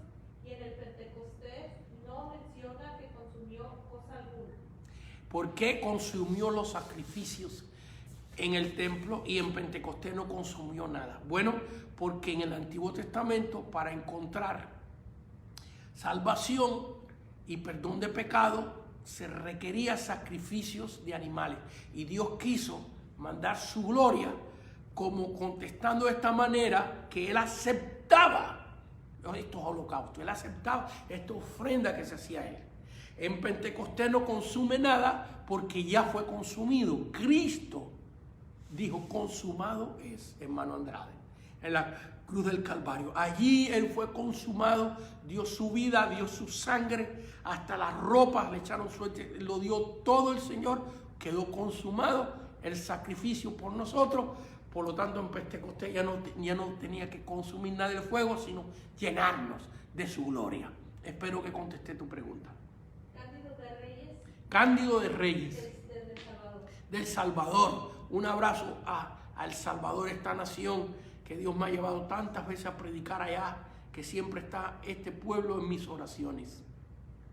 y en el Pentecostés no menciona que consumió cosa alguna? ¿Por qué consumió los sacrificios en el templo y en Pentecostés no consumió nada? Bueno, porque en el Antiguo Testamento, para encontrar salvación y perdón de pecado, se requería sacrificios de animales. Y Dios quiso mandar su gloria como contestando de esta manera que Él aceptaba estos holocaustos. Él aceptaba esta ofrenda que se hacía a Él. En Pentecostés no consume nada porque ya fue consumido. Cristo dijo, consumado es, hermano Andrade, en la cruz del Calvario. Allí Él fue consumado, dio su vida, dio su sangre, hasta las ropas le echaron suerte, lo dio todo el Señor, quedó consumado el sacrificio por nosotros. Por lo tanto, en Pentecostés ya no tenía que consumir nada del fuego, sino llenarnos de su gloria. Espero que contesté tu pregunta. Cándido de Reyes. Del Salvador. Un abrazo a El Salvador, esta nación que Dios me ha llevado tantas veces a predicar allá, que siempre está este pueblo en mis oraciones.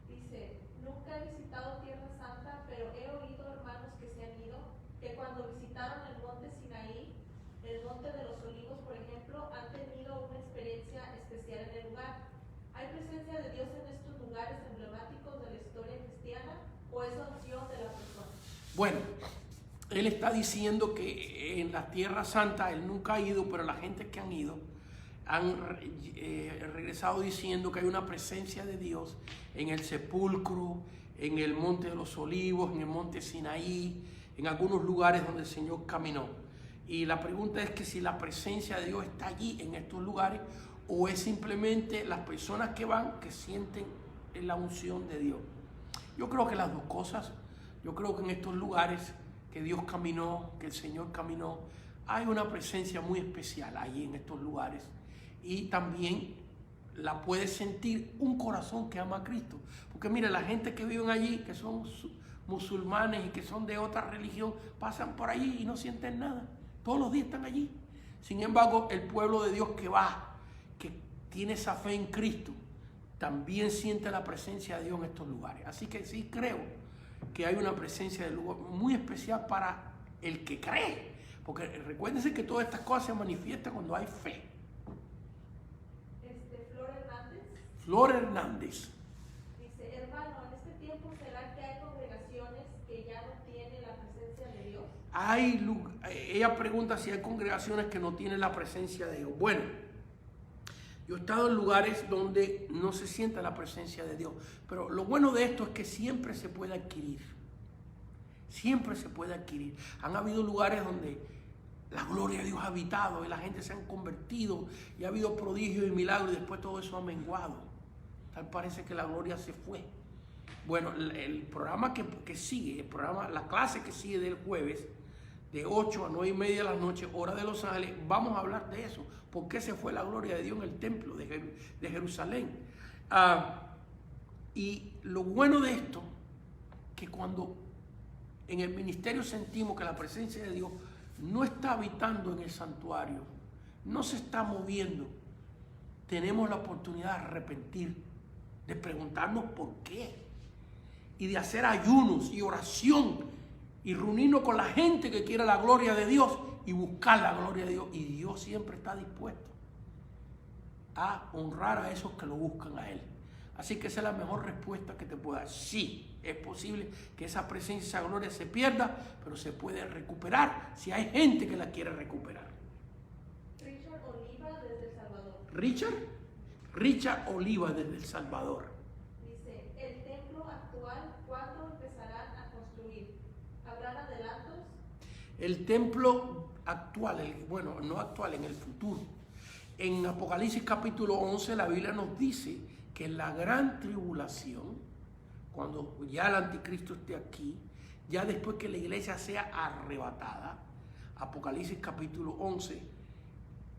Dice, nunca he visitado Tierra Santa, pero he oído hermanos que se han ido, que cuando visitaron el monte Sinaí, el monte de los Olivos, por ejemplo, han tenido una experiencia especial en el lugar. ¿Hay presencia de Dios en estos lugares emblemáticos de la historia cristiana o es opción de la persona? Bueno, él está diciendo que en la Tierra Santa él nunca ha ido, pero la gente que han ido han regresado diciendo que hay una presencia de Dios en el sepulcro, en el monte de los Olivos, en el monte Sinaí, en algunos lugares donde el Señor caminó. Y la pregunta es que si la presencia de Dios está allí en estos lugares o es simplemente las personas que van que sienten la unción de Dios? Yo creo que las dos cosas. Yo creo que en estos lugares que Dios caminó, que el Señor caminó, hay una presencia muy especial allí en estos lugares. Y también la puede sentir un corazón que ama a Cristo. Porque mira, la gente que viven allí, que son musulmanes y que son de otra religión, pasan por allí y no sienten nada. Todos los días están allí. Sin embargo, el pueblo de Dios que va, que tiene esa fe en Cristo, también siente la presencia de Dios en estos lugares. Así que sí creo que hay una presencia de lugar muy especial para el que cree. Porque recuérdense que todas estas cosas se manifiestan cuando hay fe. Flor Hernández. Dice, hermano, en este tiempo ¿será que hay congregaciones que ya no tienen la presencia de Dios? Ella pregunta si hay congregaciones que no tienen la presencia de Dios. Bueno, yo he estado en lugares donde no se siente la presencia de Dios, pero lo bueno de esto es que siempre se puede adquirir. Siempre se puede adquirir. Han habido lugares donde la gloria de Dios ha habitado y la gente se han convertido y ha habido prodigios y milagros y después todo eso ha menguado. Tal parece que la gloria se fue. Bueno, el programa que sigue, la clase que sigue del jueves, de 8 a 9 y media de la noche, hora de Los Ángeles, vamos a hablar de eso. ¿Por qué se fue la gloria de Dios en el templo de Jerusalén? Y lo bueno de esto, que cuando en el ministerio sentimos que la presencia de Dios no está habitando en el santuario, no se está moviendo, tenemos la oportunidad de arrepentir, de preguntarnos por qué, y de hacer ayunos y oración, y reunirnos con la gente que quiere la gloria de Dios, y buscar la gloria de Dios, y Dios siempre está dispuesto a honrar a esos que lo buscan a Él. Así que esa es la mejor respuesta que te puedo dar. Sí, es posible que esa presencia, esa gloria se pierda, pero se puede recuperar si hay gente que la quiere recuperar. Richard Oliva desde El Salvador. Richard Oliva desde El Salvador. Dice, ¿el templo actual cuándo empezarán a construir? ¿Habrán adelantos? El templo actual, no actual, en el futuro. En Apocalipsis capítulo 11 la Biblia nos dice que en la gran tribulación, cuando ya el anticristo esté aquí, ya después que la iglesia sea arrebatada, Apocalipsis capítulo 11,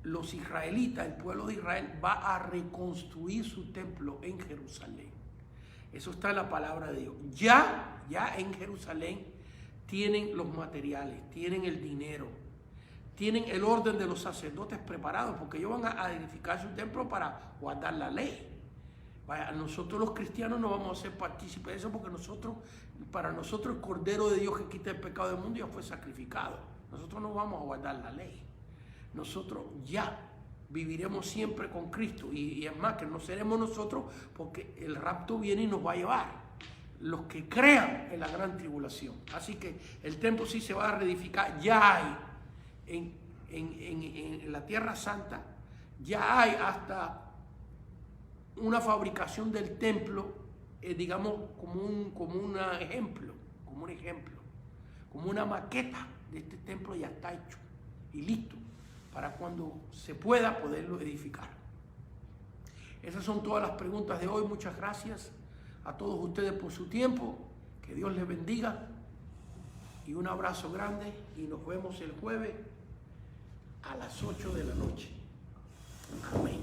los israelitas, el pueblo de Israel, va a reconstruir su templo en Jerusalén. Eso está en la palabra de Dios. Ya en Jerusalén tienen los materiales, tienen el dinero, tienen el orden de los sacerdotes preparados, porque ellos van a edificar su templo para guardar la ley. Vaya, nosotros los cristianos no vamos a ser partícipes de eso, porque para nosotros el Cordero de Dios que quita el pecado del mundo ya fue sacrificado. Nosotros no vamos a guardar la ley. Nosotros ya viviremos siempre con Cristo, y es más, que no seremos nosotros, porque el rapto viene y nos va a llevar los que crean en la gran tribulación. Así que el templo sí se va a reedificar. Ya hay en la Tierra Santa, ya hay hasta una fabricación del templo, digamos, como un ejemplo, como una maqueta de este templo ya está hecho y listo para cuando se pueda poderlo edificar. Esas son todas las preguntas de hoy. Muchas gracias a todos ustedes por su tiempo. Que Dios les bendiga y un abrazo grande, y nos vemos el jueves a las 8 de la noche. Amén.